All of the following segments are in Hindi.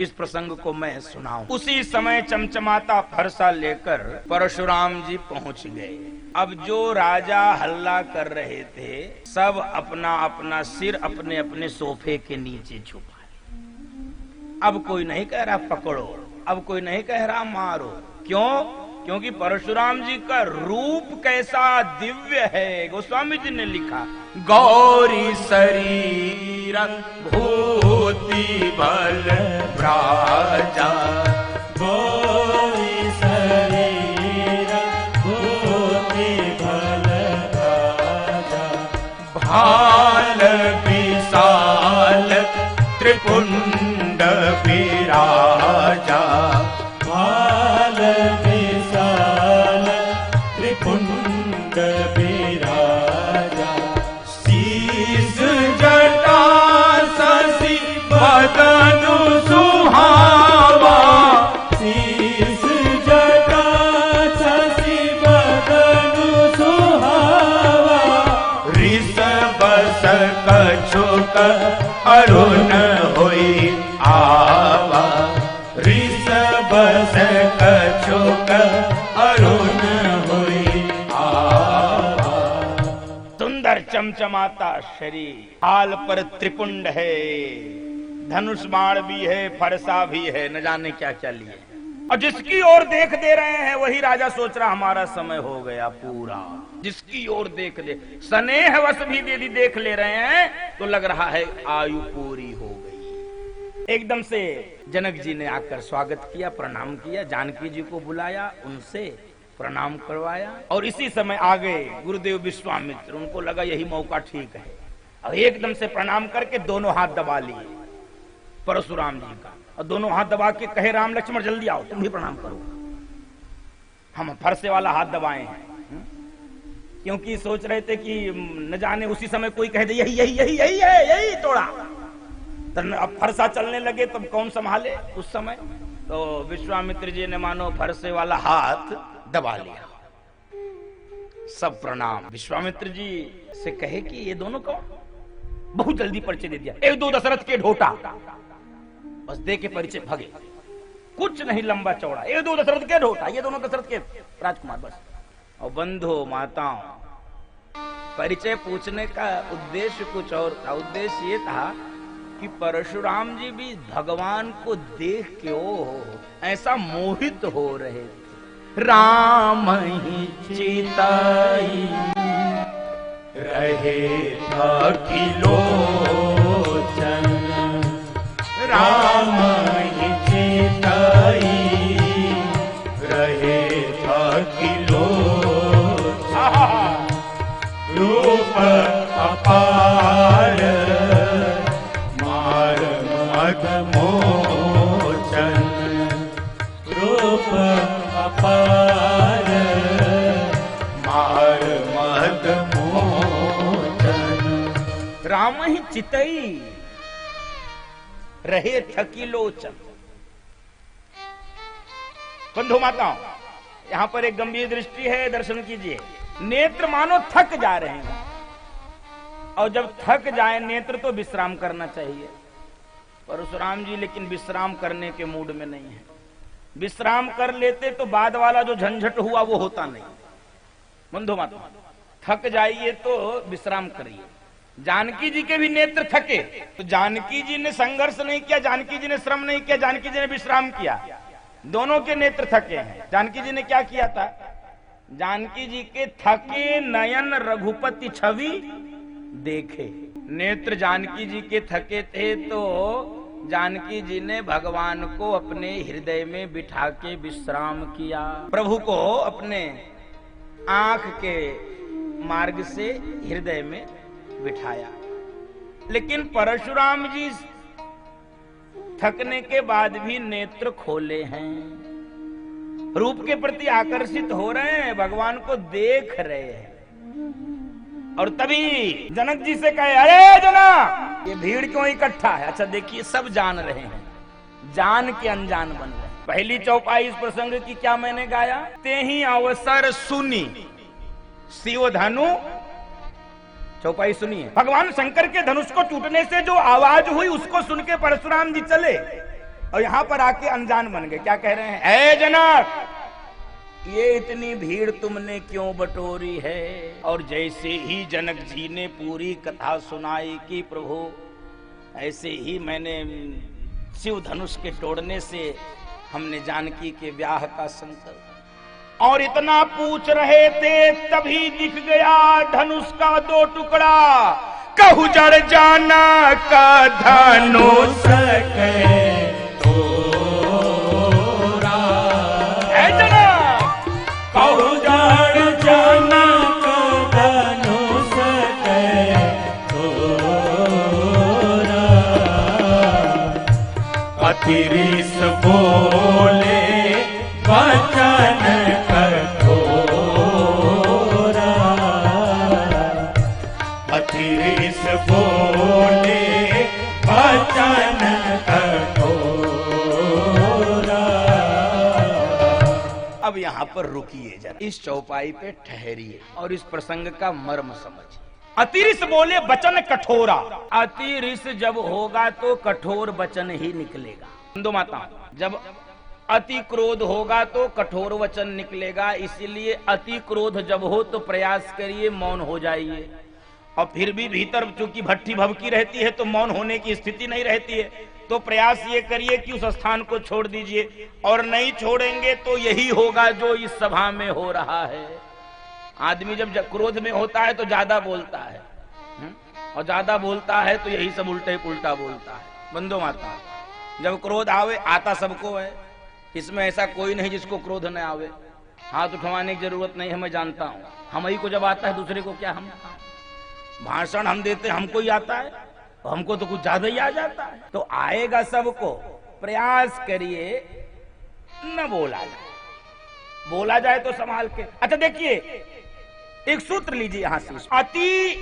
इस प्रसंग को मैं सुनाऊं। उसी समय चमचमाता फरसा लेकर परशुराम जी पहुंच गए। अब जो राजा हल्ला कर रहे थे सब अपना अपना सिर अपने अपने सोफे के नीचे छुपा ले। अब कोई नहीं कह रहा पकड़ो, अब कोई नहीं कह रहा मारो। क्यों? क्योंकि परशुराम जी का रूप कैसा दिव्य है। गोस्वामी जी ने लिखा, गौरी शरीर भूति बल राजा, गौरी शरीर भूति बल राजा, भाल विशाल त्रिपुंड विराजा, भाल विशाल त्रिपुंड विराजा, शीश जटा शशि बदनु सुहावा, शीश जटा शशि बदनु सुहावा, ऋषभ कछुक अरुण होई आवा, ऋषभ कछुक अरुण होई आवा। सुंदर चमचमाता शरीर, हाल पर त्रिपुंड है, धनुष बाण भी है, फरसा भी है, न जाने क्या क्या लिए। और जिसकी ओर देख दे रहे हैं वही राजा सोच रहा हमारा समय हो गया पूरा। जिसकी ओर देख दे, स्नेह वश भी यदि देख ले रहे हैं तो लग रहा है आयु पूरी हो गई। एकदम से जनक जी ने आकर स्वागत किया, प्रणाम किया, जानकी जी को बुलाया, उनसे प्रणाम करवाया और इसी समय आ गए गुरुदेव विश्वामित्र। उनको लगा यही मौका ठीक है। अब एकदम से प्रणाम करके दोनों हाथ दबा लिए परशुराम जी का, और दोनों हाथ दबा के कहे, राम लक्ष्मण जल्दी आओ, तुम भी प्रणाम करो। हम फरसे वाला हाथ दबाए हैं क्योंकि सोच रहे थे कि न जाने उसी समय कोई कह दे यही यही यही यही है, यही तोड़ा। तो अब फरसा चलने लगे तब कौन संभाले उस समय। तो विश्वामित्र जी ने मानो फरसे वाला हाथ दबा लिया। सब प्रणाम। विश्वामित्र जी से कहे कि ये दोनों कौन? बहुत जल्दी परिचय दे दिया, एक दो दशरथ के ढोटा, बस दे के परिचय भगे। कुछ नहीं लंबा चौड़ा, एक दो दशरथ के ढोटा, ये दोनों दशरथ के राजकुमार बस। और बंधु माताओं, परिचय पूछने का उद्देश्य कुछ और था। उद्देश्य ये था कि परशुराम जी भी भगवान को देख के ऐसा मोहित हो रहे थे। राम ही चिताई रहे अखिलोचन, राम ही चिताई रहे अखिलोचन, रूप अपार मार मद मोचन, रूप अपार मार मद मोचन। राम ही चितई रहे थकीलोचन। बंधु माताओं, यहां पर एक गंभीर दृष्टि है, दर्शन कीजिए। नेत्र मानो थक जा रहे हैं, और जब थक जाए नेत्र तो विश्राम करना चाहिए। परशुराम जी लेकिन विश्राम करने के मूड में नहीं है। विश्राम कर लेते तो बाद वाला जो झंझट हुआ वो होता नहीं। बंधु माताओं, थक जाइए तो विश्राम करिए। जानकी जी के भी नेत्र थके तो जानकी जी ने संघर्ष नहीं किया, जानकी जी ने श्रम नहीं किया, जानकी जी ने विश्राम किया। दोनों के नेत्र थके हैं। जानकी जी ने क्या किया था? जानकी जी के थके नयन रघुपति छवि देखे। नेत्र जानकी जी के थके थे तो जानकी जी ने भगवान को अपने हृदय में बिठा के विश्राम किया। प्रभु को अपने आंख के मार्ग से हृदय में बिठाया। लेकिन परशुराम जी थकने के बाद भी नेत्र खोले हैं, रूप के प्रति आकर्षित हो रहे हैं, भगवान को देख रहे हैं। और तभी जनक जी से कहे, अरे जना, ये भीड़ क्यों इकट्ठा है? अच्छा देखिए, सब जान रहे हैं, जान के अनजान बन रहे हैं। पहली चौपाई इस प्रसंग की क्या मैंने गाया? ते ही अवसर सुनी शिव धनु चौपाई सुनिए। भगवान शंकर के धनुष को टूटने से जो आवाज हुई उसको सुन के परशुराम जी चले। और यहां पर आके अनजान बन गए। क्या कह रहे हैं? ऐ जनक, ये इतनी भीड़ तुमने क्यों बटोरी है? और जैसे ही जनक जी ने पूरी कथा सुनाई कि प्रभु ऐसे ही मैंने शिव धनुष के तोड़ने से हमने जानकी के ब्याह का संकल्प, और इतना पूछ रहे थे तभी दिख गया धनुष का 2 टुकड़ा। कहु जड़ जाना का धनुष के तोरा, कहु जड़ जाना का धनुष के तोरा। अतिरिस बोले वचन कठोरा, अतिरिस बोले वचन कठोरा। अब यहाँ पर रुकिए जरा, इस चौपाई पे ठहरिए और इस प्रसंग का मर्म समझिए। अतिरिस बोले वचन कठोरा, अतिरिस जब होगा तो कठोर वचन ही निकलेगा। हिंदू माता, जब अति क्रोध होगा तो कठोर वचन निकलेगा। इसलिए अति क्रोध जब हो तो प्रयास करिए मौन हो जाइए, और फिर भी भीतर चूंकि भट्टी भभकी रहती है तो मौन होने की स्थिति नहीं रहती है, तो प्रयास ये करिए कि उस स्थान को छोड़ दीजिए। और नहीं छोड़ेंगे तो यही होगा जो इस सभा में हो रहा है। आदमी जब क्रोध में होता है तो ज्यादा बोलता है, और ज्यादा बोलता है तो यही सब उल्टे पुल्टा बोलता है। बंदो माता, जब क्रोध आवे, आता सबको है, इसमें ऐसा कोई नहीं जिसको क्रोध न आवे। हाथ उठवाने की जरूरत नहीं है, मैं जानता हूं। हम ही को जब आता है, दूसरे को क्या? हम भाषण हम देते, हमको ही आता है, हमको तो कुछ ज्यादा ही आ जाता है। तो आएगा सबको, प्रयास करिए न बोला जाए, बोला जाए तो संभाल के। अच्छा देखिए, एक सूत्र लीजिए यहां से। अति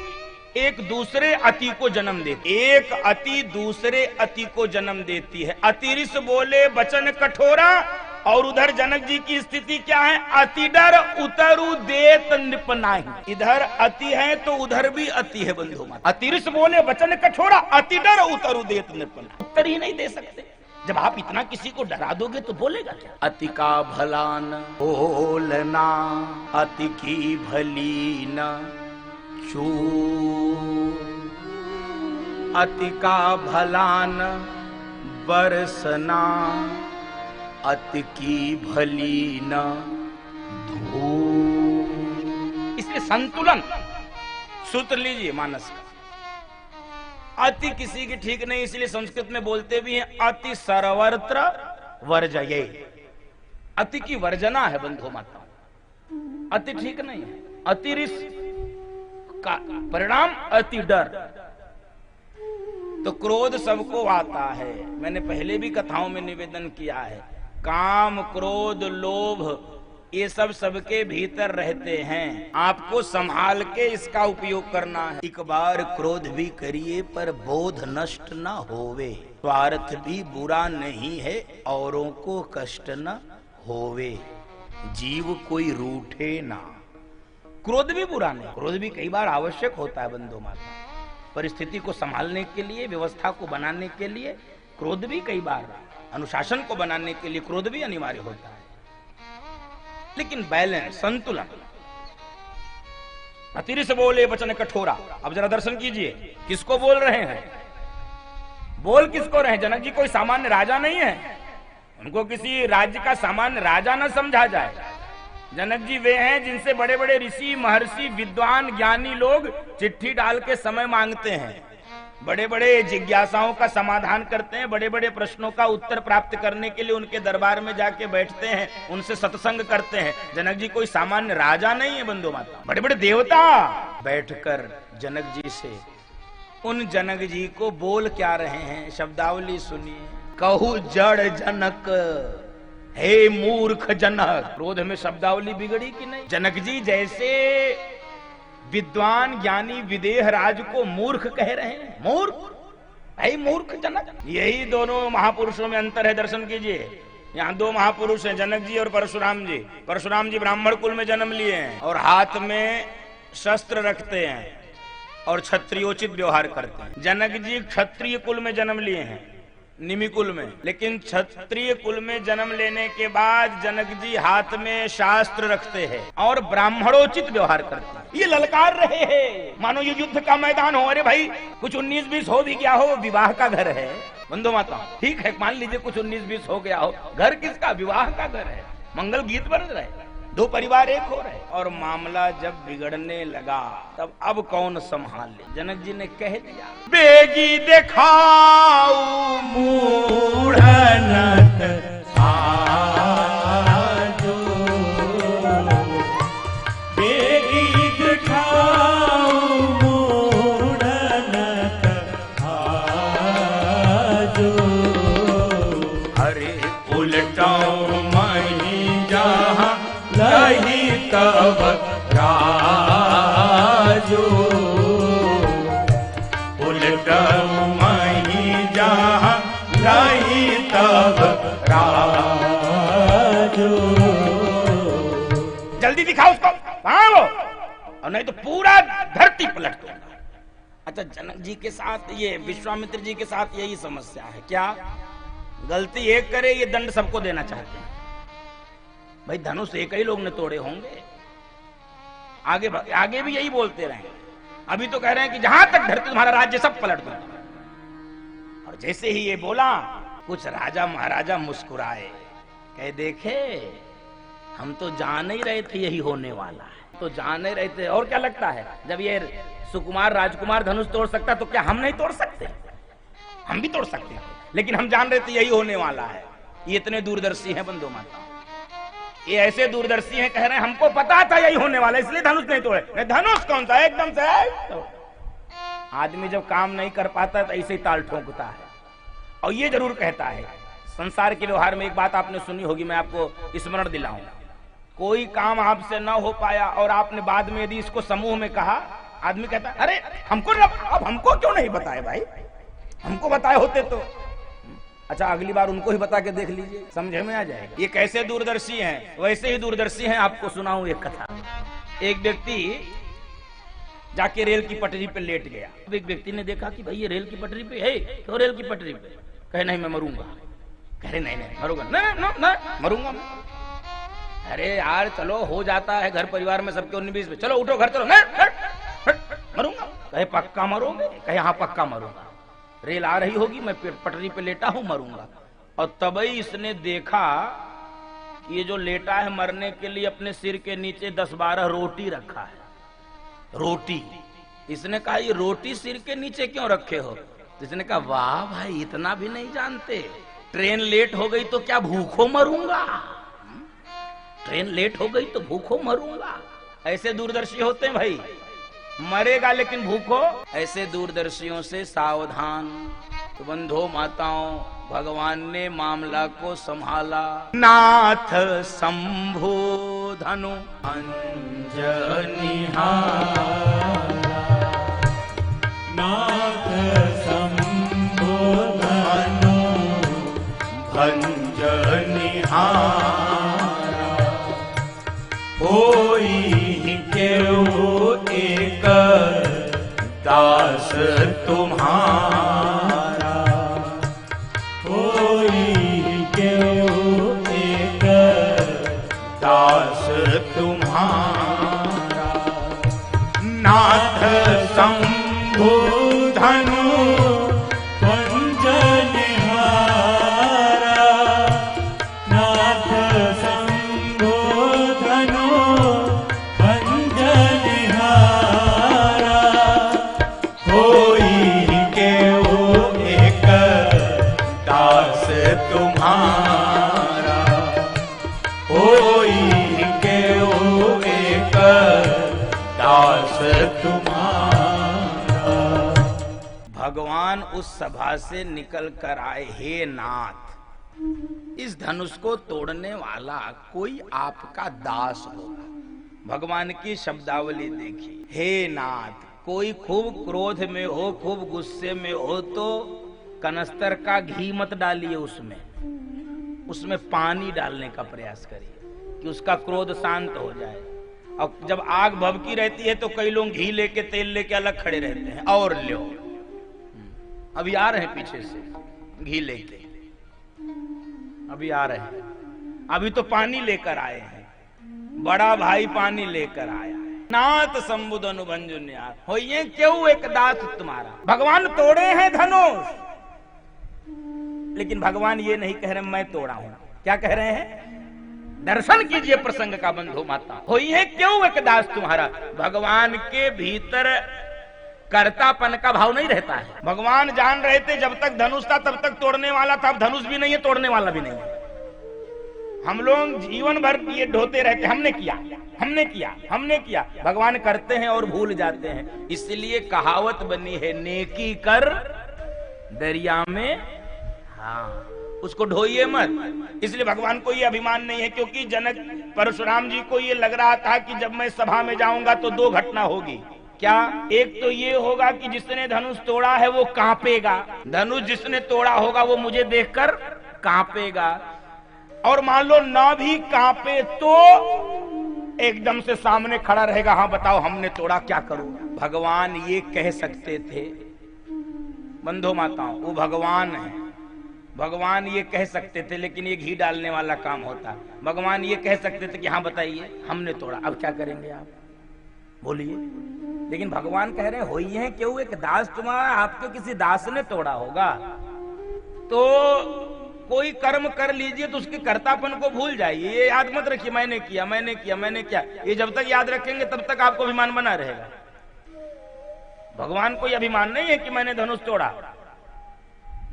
एक दूसरे अति को जन्म देती, एक अति दूसरे अति को जन्म देती है। अतिरिस बोले वचन कठोरा, और उधर जनक जी की स्थिति क्या है? अति डर उतरु देत निपनाहि। इधर अति है तो उधर भी अति है बंधु माता। अतिरिस बोले वचन कठोरा, अति डर उतरु देत निपनाहि। उत्तर ही नहीं दे सकते। जब आप इतना किसी को डरा दोगे तो बोलेगा क्या? अति का भला न बोलना, अति की भली न चू, अति का भला न बरसना, अति की भली न धू। इसलिए संतुलन सूत्र लीजिए मानस का। अति किसी की ठीक नहीं, इसलिए संस्कृत में बोलते भी हैं अति सर्वत्र वर्जये। अति की वर्जना है बंधु माता, अति ठीक नहीं है। अतिरिस का परिणाम अति डर। तो क्रोध सबको आता है, मैंने पहले भी कथाओं में निवेदन किया है। काम, क्रोध, लोभ, ये सब सबके भीतर रहते हैं। आपको संभाल के इसका उपयोग करना है। एक बार क्रोध भी करिए पर बोध नष्ट न होवे, स्वार्थ भी बुरा नहीं है, औरों को कष्ट न होवे, जीव कोई रूठे ना। क्रोध भी बुरा नहीं, क्रोध भी कई बार आवश्यक होता है बंधु माता। परिस्थिति को संभालने के लिए, व्यवस्था को बनाने के लिए क्रोध भी कई बार, अनुशासन को बनाने के लिए क्रोध भी अनिवार्य होता है। लेकिन बैलेंस, संतुलन। अतिरिस बोले वचन कठोरा। अब जरा दर्शन कीजिए, किसको बोल रहे हैं? बोल किसको रहे हैं? जनक जी कोई सामान्य राजा नहीं है, उनको किसी राज्य का सामान्य राजा न समझा जाए। जनक जी वे हैं जिनसे बड़े बड़े ऋषि, महर्षि, विद्वान, ज्ञानी लोग चिट्ठी डाल के समय मांगते हैं, बड़े बड़े जिज्ञासाओं का समाधान करते हैं, बड़े बड़े प्रश्नों का उत्तर प्राप्त करने के लिए उनके दरबार में जाके बैठते हैं, उनसे सत्संग करते हैं। जनक जी कोई सामान्य राजा नहीं है बंधु माता, बड़े बड़े देवता। बैठकर जनक जी से, उन जनक जी को बोल क्या रहे हैं, शब्दावली सुनिए। कहु जड़ जनक, हे मूर्ख जनक। क्रोध में शब्दावली बिगड़ी कि नहीं? जनक जी जैसे विद्वान, ज्ञानी, विदेह राज को मूर्ख कह रहे हैं। मूर्ख, है मूर्ख जनक। यही दोनों महापुरुषों में अंतर है। दर्शन कीजिए, यहाँ दो महापुरुष हैं, जनक जी और परशुराम जी। परशुराम जी ब्राह्मण कुल में जन्म लिए हैं और हाथ में शस्त्र रखते हैं और क्षत्रियोचित व्यवहार करते हैं। जनक जी क्षत्रिय कुल में जन्म लिए हैं निमिकुल में। लेकिन क्षत्रिय कुल में जन्म लेने के बाद जनक जी हाथ में शास्त्र रखते हैं और ब्राह्मणोचित व्यवहार करते हैं। ये ललकार रहे हैं मानो ये युद्ध का मैदान हो। अरे भाई कुछ 19-20 हो भी गया हो, विवाह का घर है बंधु माता, ठीक है मान लीजिए कुछ 19-20 हो गया हो, घर किसका, विवाह का घर है, मंगल गीत बन रहे, दो परिवार एक हो रहे। और मामला जब बिगड़ने लगा तब अब कौन संभाल ले। जनक जी ने कह दिया बेगी दिखाऊ मूढ़नत आजो, बेगी दिखाऊ मूढ़नत आजो। अरे उलटाऊ मही जहाँ लही तब राजो, उलटाऊ मही जहाँ लही तब राजो। जल्दी दिखाओ उसको, कहाँ वो, और नहीं तो पूरा धरती पलट दूंगा। अच्छा जनक जी के साथ ये विश्वामित्र जी के साथ यही समस्या है। क्या गलती एक करे ये दंड सबको देना चाहते हैं। भाई धनुष एक ही लोग ने तोड़े होंगे, आगे भी यही बोलते रहे। अभी तो कह रहे हैं कि जहां तक धरती तुम्हारा राज्य सब पलट दो। और जैसे ही ये बोला कुछ राजा महाराजा मुस्कुराए, कह देखे हम तो जान ही रहे थे यही होने वाला है, तो जान ही रहे थे। और क्या लगता है जब ये सुकुमार राजकुमार धनुष तोड़ सकता तो क्या हम नहीं तोड़ सकते? हम भी तोड़ सकते हैं, लेकिन हम जान रहे थे यही होने वाला है। ये इतने दूरदर्शी हैं बंधु माता, ये ऐसे दूरदर्शी हैं, कह रहे हैं हमको पता था यही होने वाला है इसलिए धनुष नहीं तोड़े। नहीं धनुष कौन सा, एकदम से तो आदमी जब काम नहीं कर पाता तो ऐसे ही ताल ठोकता है। और ये जरूर कहता है संसार के व्यवहार में एक बात आपने सुनी होगी, मैं आपको स्मरण दिलाऊं। कोई काम आपसे ना हो पाया और आपने बाद में यदि इसको समूह में कहा, आदमी कहता अरे हमको अब हमको क्यों नहीं बताए भाई, हमको बताए होते तो। अच्छा अगली बार उनको ही बता के देख लीजिए, समझे में आ जाएगा। ये कैसे दूरदर्शी हैं, वैसे ही दूरदर्शी हैं। आपको सुनाऊं एक कथा। एक व्यक्ति जाके रेल की पटरी पे लेट गया। अब एक व्यक्ति ने देखा कि भाई ये रेल की पटरी पे है, क्यों रेल की पटरी पे? कहे नहीं मैं मरूंगा। कहे नहीं नहीं मरूंगा, नहीं मरूंगा मैं। अरे यार चलो हो जाता है घर परिवार में सबके 19-20 में, चलो उठो घर चलो, नहीं मरूंगा। कहे पक्का मरोगे? कहे हाँ पक्का मरूंगा, रेल आ रही होगी मैं पटरी पे लेटा हूं मरूंगा। और तभी इसने देखा कि ये जो लेटा है मरने के लिए अपने सिर के नीचे 10-12 रोटी रखा है। रोटी, इसने कहा ये रोटी सिर के नीचे क्यों रखे हो? तो इसने कहा वाह भाई इतना भी नहीं जानते, ट्रेन लेट हो गई तो क्या भूखों मरूंगा? ट्रेन लेट हो गई तो भूखों मरूंगा। ऐसे दूरदर्शी होते हैं भाई, मरेगा लेकिन भूखो। ऐसे दूरदर्शियों से सावधान। तो बंधो माताओं, भगवान ने मामला को संभाला। नाथ शंभो धनु अंजनिहारा, नाथ शंभो धनु अंजनिहारा, होई केहू एक दास तुम्हारा, कोई केहू एक दास तुम्हारा। नाथ शंभु धनु अंजनिहारा, नाथ शंभो धनु अंजनिहारा, होई केहू एक दास तुम्हारा, होई केहू एक दास तुम्हारा। भगवान उस सभा से निकल कर आए, हे नाथ इस धनुष को तोड़ने वाला कोई आपका दास होगा। भगवान की शब्दावली देखी, हे नाथ कोई खूब क्रोध में हो, खूब गुस्से में हो तो कनस्तर का घी मत डालिए, उसमें पानी डालने का प्रयास करिए कि उसका क्रोध शांत हो जाए। और जब आग भभकी रहती है तो कई लोग घी लेके तेल लेके अलग खड़े रहते हैं, और लो अभी आ रहे हैं पीछे से, घी लेके अभी आ रहे हैं, अभी तो पानी लेकर आए हैं, बड़ा भाई पानी लेकर आया। नाथ संबुद अनुभंजन हो ये क्यों एक दास तुम्हारा। भगवान तोड़े हैं धनुष, लेकिन भगवान ये नहीं कह रहे मैं तोड़ा हूं। क्या कह रहे हैं? दर्शन कीजिए प्रसंग का बंधु माता। हो ये क्यों एक दास तुम्हारा। भगवान के भीतर कर्तापन का भाव नहीं रहता है। भगवान जान रहे थे जब तक धनुष था तब तक तोड़ने वाला था, अब धनुष भी नहीं है, तोड़ने वाला भी नहीं है। हम लोग जीवन भर ये ढोते रहते, हमने किया, हमने किया, हमने किया। भगवान करते हैं और भूल जाते हैं। इसलिए कहावत बनी है, नेकी कर दरिया में, हाँ उसको ढोइए मत। इसलिए भगवान को ये अभिमान नहीं है, क्योंकि जनक परशुराम जी को ये लग रहा था कि जब मैं सभा में जाऊंगा तो दो घटना होगी। क्या? एक तो ये होगा कि जिसने धनुष तोड़ा है वो कांपेगा, धनुष जिसने तोड़ा होगा वो मुझे देखकर कांपेगा, और मान लो ना भी कांपे तो एकदम से सामने खड़ा रहेगा, हाँ बताओ हमने तोड़ा, क्या करूं। भगवान ये कह सकते थे बंधु माताओं, वो भगवान है, भगवान ये कह सकते थे, लेकिन ये घी डालने वाला काम होता। भगवान ये कह सकते थे कि हाँ बताइए हमने तोड़ा, अब क्या करेंगे आप बोलिए। लेकिन भगवान कह रहे हैं हो ये क्यों एक दास तुम्हारा, आपके किसी दास ने तोड़ा होगा। तो कोई कर्म कर लीजिए तो उसके कर्तापन को भूल जाइए, ये याद मत रखिए मैंने किया, मैंने किया, मैंने किया। ये जब तक याद रखेंगे तब तक आपको अभिमान बना रहेगा। भगवान को अभिमान नहीं है कि मैंने धनुष तोड़ा,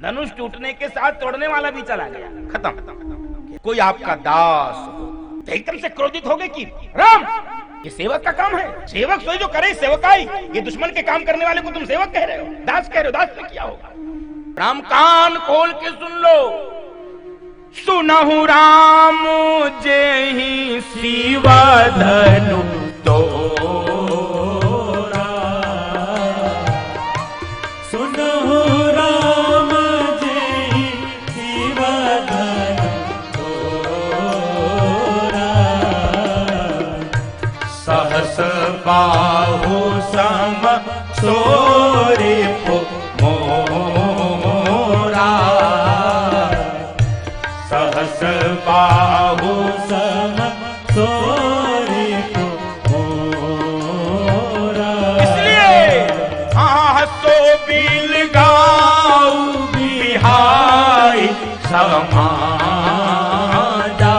धनुष टूटने के साथ तोड़ने वाला भी चला गया, खत्म। कोई आपका दास हो तो एकदम से क्रोधित हो गए कि राम ये सेवक का काम है, सेवक सोई जो करे सेवकाई, ये दुश्मन के काम करने वाले को तुम सेवक कह रहे हो, दास कह रहे हो, दास ने किया होगा। राम कान खोल के सुन लो, सुनहु राम जेहि शिवा धनु तोड़ा, सुनहु राम जेहि शिवा धनु तोड़ा, सहस बाहु सम सोरे मोरा, सहस बाहु सम सोरे मोरा। इसलिए हाँ सो बिल गाऊ बिहाई समाजा,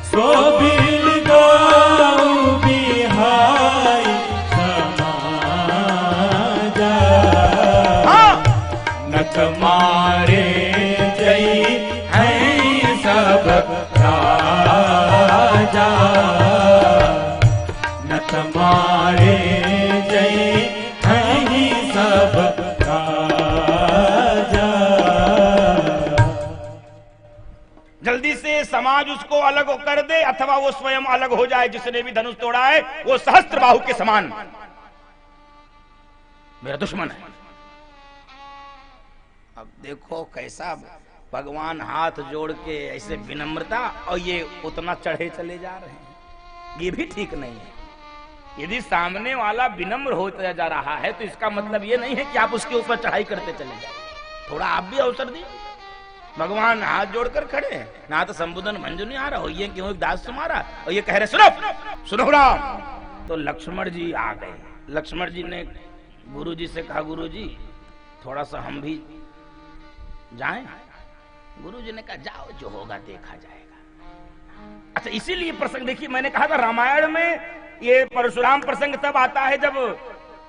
सो बिल गाऊ बिहाई समाजा, नक मारे जय हैं सब राजा, नक मारे जय हैं सब राजा। जल्दी से समाज उसको अलग कर दे अथवा वो स्वयं अलग हो जाए। जिसने भी धनुष तोड़ा है वो सहस्त्र बाहु के समान मेरा दुश्मन है। अब देखो कैसा भगवान हाथ जोड़ के ऐसे विनम्रता, और ये उतना चढ़े चले जा रहे हैं, ये भी ठीक नहीं है। यदि सामने वाला विनम्र होता जा रहा है तो इसका मतलब ये नहीं है कि आप उसके ऊपर चढ़ाई करते चले जाए, थोड़ा आप भी अवसर दिए। भगवान हाथ जोड़कर खड़े हैं, ना तो संबोधन मंजू नहीं आ रहा हो, ये क्यों एक दास तुम्हारा, और ये कह रहे सुनो सुनो राम। तो लक्ष्मण जी आ गए। लक्ष्मण जी ने गुरु जी से कहा गुरु जी थोड़ा सा हम भी जाएं। गुरु जी ने कहा जाओ, जो होगा देखा जाएगा। अच्छा इसीलिए प्रसंग देखिए, मैंने कहा था रामायण में ये परशुराम प्रसंग तब आता है जब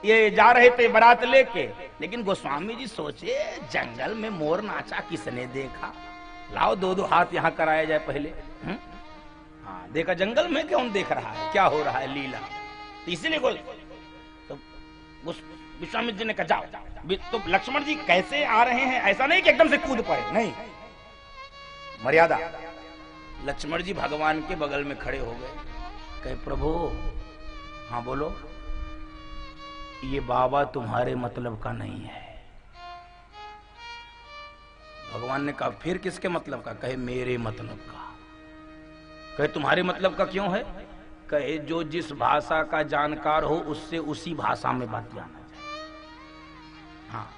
ये जा रहे थे बारात लेके, लेकिन गोस्वामी जी सोचे जंगल में मोर नाचा किसने देखा, लाओ दो दो हाथ यहाँ कराया जाए पहले। हाँ देखा जंगल में कौन देख रहा है क्या हो रहा है लीला, तो इसीलिए तो विश्वामित्र जी ने कहा जाओ। तो लक्ष्मण जी कैसे आ रहे हैं, ऐसा नहीं कि एकदम से कूद पड़े, नहीं, मर्यादा। लक्ष्मण जी भगवान के बगल में खड़े हो गए, कहे प्रभु हाँ बोलो, ये बाबा तुम्हारे मतलब का नहीं है। भगवान ने कहा फिर किसके मतलब का, कहे मेरे मतलब का। कहे तुम्हारे मतलब का क्यों है, कहे जो जिस भाषा का जानकार हो उससे उसी भाषा में बात जाना चाहिए। हाँ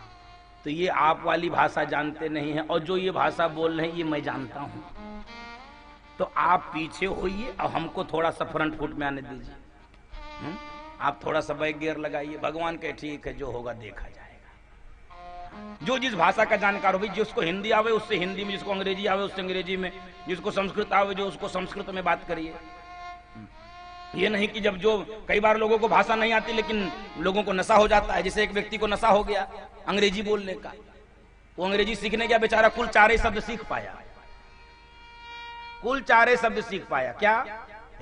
तो ये आप वाली भाषा जानते नहीं हैं, और जो ये भाषा बोल रहे हैं ये मैं जानता हूं। तो आप पीछे होइए और हमको थोड़ा सा फ्रंट फुट में आने दीजिए। आप थोड़ा सा बैक गियर लगाइए। भगवान के ठीक है, जो होगा देखा जाएगा। जो जिस भाषा का जानकार हो, भाई जिसको हिंदी आवे उससे हिंदी में, जिसको अंग्रेजी आवे उससे अंग्रेजी में, जिसको संस्कृत आवे जो उसको संस्कृत में बात करिए। ये नहीं कि जब जो कई बार लोगों को भाषा नहीं आती लेकिन लोगों को नशा हो जाता है। जैसे एक व्यक्ति को नशा हो गया अंग्रेजी बोलने का, वो अंग्रेजी सीखने गया, बेचारा कुल 4 शब्द सीख पाया। कुल 4 शब्द सीख पाया। क्या?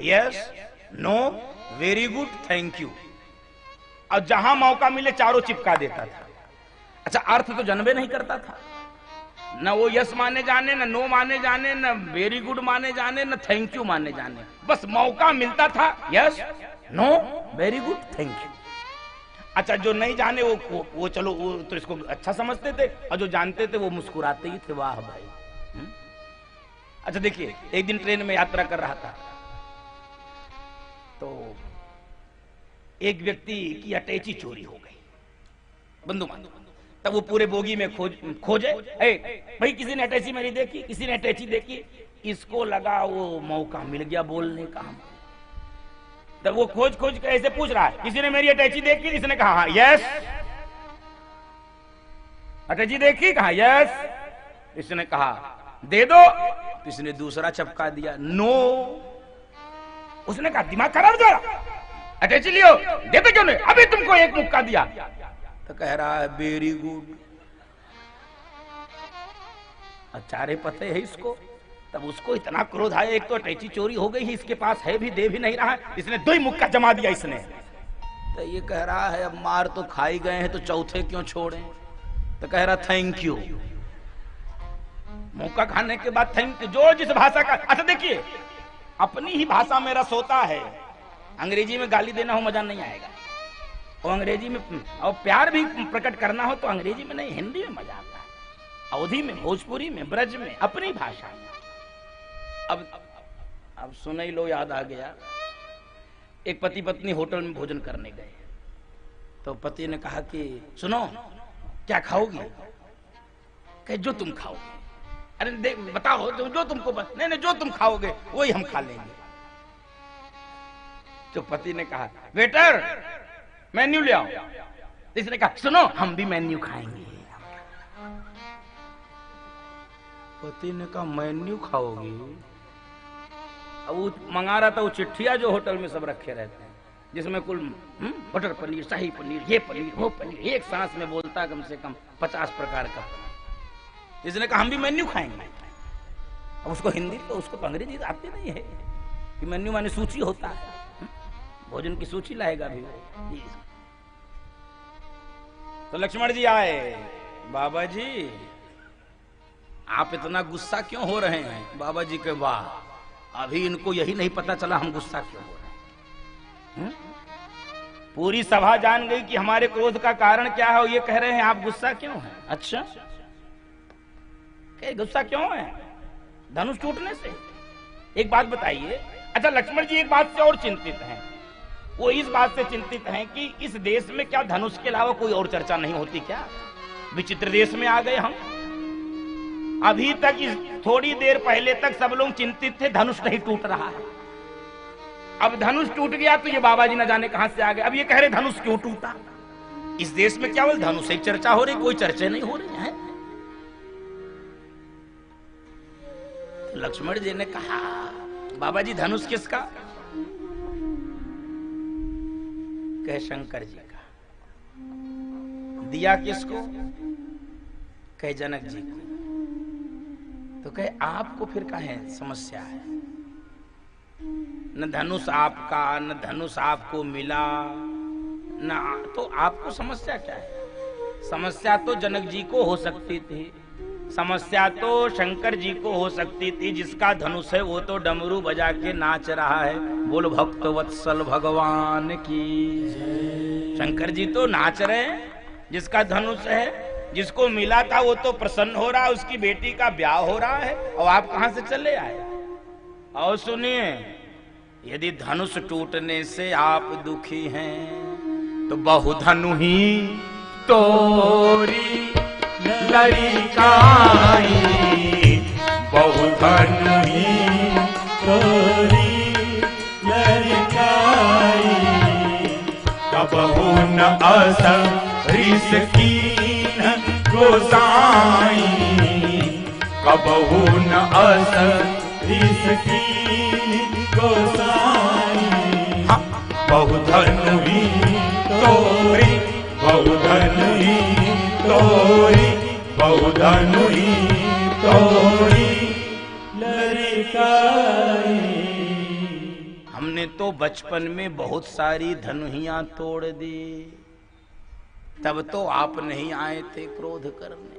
Yes, no, very good, thank you. और जहां मौका मिले चारों चिपका देता था। अच्छा, अर्थ तो जानबे नहीं करता था। न वो यस माने जाने, न नो माने जाने, न वेरी गुड माने जाने, न थैंक यू माने जाने। बस मौका मिलता था yes, no, very good, thank you. अच्छा, जो नहीं जाने वो चलो वो तो इसको अच्छा समझते थे, और जो जानते थे वो मुस्कुराते ही थे, वाह भाई। अच्छा देखिए, एक दिन ट्रेन में यात्रा कर रहा था तो एक व्यक्ति की अटैची चोरी हो गई, बंधु बांधव। तब वो पूरे बोगी में खोजे, भाई किसी ने अटैची मेरी देखी, किसी ने अटैची देखी। इसको लगा वो मौका मिल गया बोलने का। तब वो खोज खोज के ऐसे पूछ रहा है, किसी ने मेरी अटैची देखी? इसने कहा हाँ, यस। अटैची देखी? कहा यस। इसने कहा दे दो। इसने दूसरा चपका दिया, नो। उसने कहा दिमाग खराब जरा, अटैची लियो, देते क्यों नहीं? अभी तुमको एक मुक्का दिया। तो कह रहा है वेरी गुड। अचारे पते है इसको। तब उसको इतना क्रोध आया, एक तो अटैची चोरी हो गई है, इसके पास है भी, दे भी नहीं रहा है, इसने 2 ही मुक्का जमा दिया इसने। तो ये कह रहा है अब मार तो खाई गए हैं तो चौथे क्यों छोड़ें? तो कह रहा थैंक यू। मुक्का खाने के बाद थैंक यू। जो जिस भाषा का, अच्छा देखिए, अपनी ही भाषा में रस होता है। अंग्रेजी में गाली देना हो मजा नहीं आएगा, और अंग्रेजी में और प्यार भी प्रकट करना हो तो अंग्रेजी में नहीं, हिंदी में मजा आता है। अवधी में, भोजपुरी में, ब्रज में, अपनी भाषा में। अब सुन ही लो, याद आ गया। एक पति पत्नी होटल में भोजन करने गए, तो पति ने कहा कि सुनो, क्या खाओगी? कहे जो तुम खाओगे। अरे देख बताओ, जो तुमको नहीं नहीं, जो तुम खाओगे वही हम खा लेंगे। तो पति ने कहा वेटर मेन्यू ले आओ। इसने कहा सुनो, हम भी मेन्यू खाएंगे। पति ने कहा मेन्यू खाओगी? अब वो मंगा रहा था वो चिट्ठियां जो होटल में सब रखे रहते हैं, जिसमें कुल बटर पनीर, शाही पनीर, ये पनीर, वो पनीर, एक सांस में बोलता कम से कम 50 प्रकार का पनीर। इसने कहा हम भी मेन्यू खाएंगे। अब उसको हिंदी तो उसको अंग्रेजी आती नहीं है कि मेन्यू माने सूची होता है, भोजन की सूची लाएगा भी। तो लक्ष्मण जी आए, बाबा जी आप इतना गुस्सा क्यों हो रहे हैं? बाबा जी के वाह, अभी इनको यही नहीं पता चला हम गुस्सा क्यों हो रहे हैं। पूरी सभा जान गई कि हमारे क्रोध का कारण क्या है, और ये कह रहे हैं आप गुस्सा क्यों हैं? अच्छा गुस्सा क्यों है? धनुष टूटने से? एक बात बताइए। अच्छा लक्ष्मण जी एक बात से और चिंतित हैं, वो इस बात से चिंतित हैं कि इस देश में क्या धनुष के अलावा कोई और चर्चा नहीं होती क्या? विचित्र देश में आ गए हम। अभी तक इस थोड़ी देर पहले तक सब लोग चिंतित थे धनुष नहीं टूट रहा है। अब धनुष टूट गया तो ये बाबा जी न जाने कहां से आ गए। अब ये कह रहे धनुष क्यों टूटा? इस देश में क्या बोल धनुष एक चर्चा हो रही, कोई चर्चा नहीं हो रही है। लक्ष्मण जी ने कहा बाबा जी धनुष किसका? कहे शंकर जी का। दिया किसको? कहे जनक जी को। तो कहे आपको फिर काहे समस्या है? न धनुष आपका, न धनुष आपको मिला, न तो आपको समस्या क्या है? समस्या तो जनक जी को हो सकती थी, समस्या तो शंकर जी को हो सकती थी। जिसका धनुष है वो तो डमरू बजा के नाच रहा है। बोल भक्त वत्सल भगवान की। शंकर जी तो नाच रहे हैं। जिसका धनुष है, जिसको मिला था वो तो प्रसन्न हो रहा है, उसकी बेटी का ब्याह हो रहा है, और आप कहां से चले आए? और सुनिए, यदि धनुष टूटने से आप दुखी हैं तो बहुधनु ही तोरी लड़िकाई बहु धनुही तोरी लड़काई कबहू न अस रिस कीन गोसाई कबहू न अस इसकी गोसाई बहु धनुही तोरी बहु धनुही तोरी बहु धनुही तोरी लड़काई। हमने तो बचपन में बहुत सारी धनुहियां तोड़ दी, तब तो आप नहीं आए थे क्रोध करने।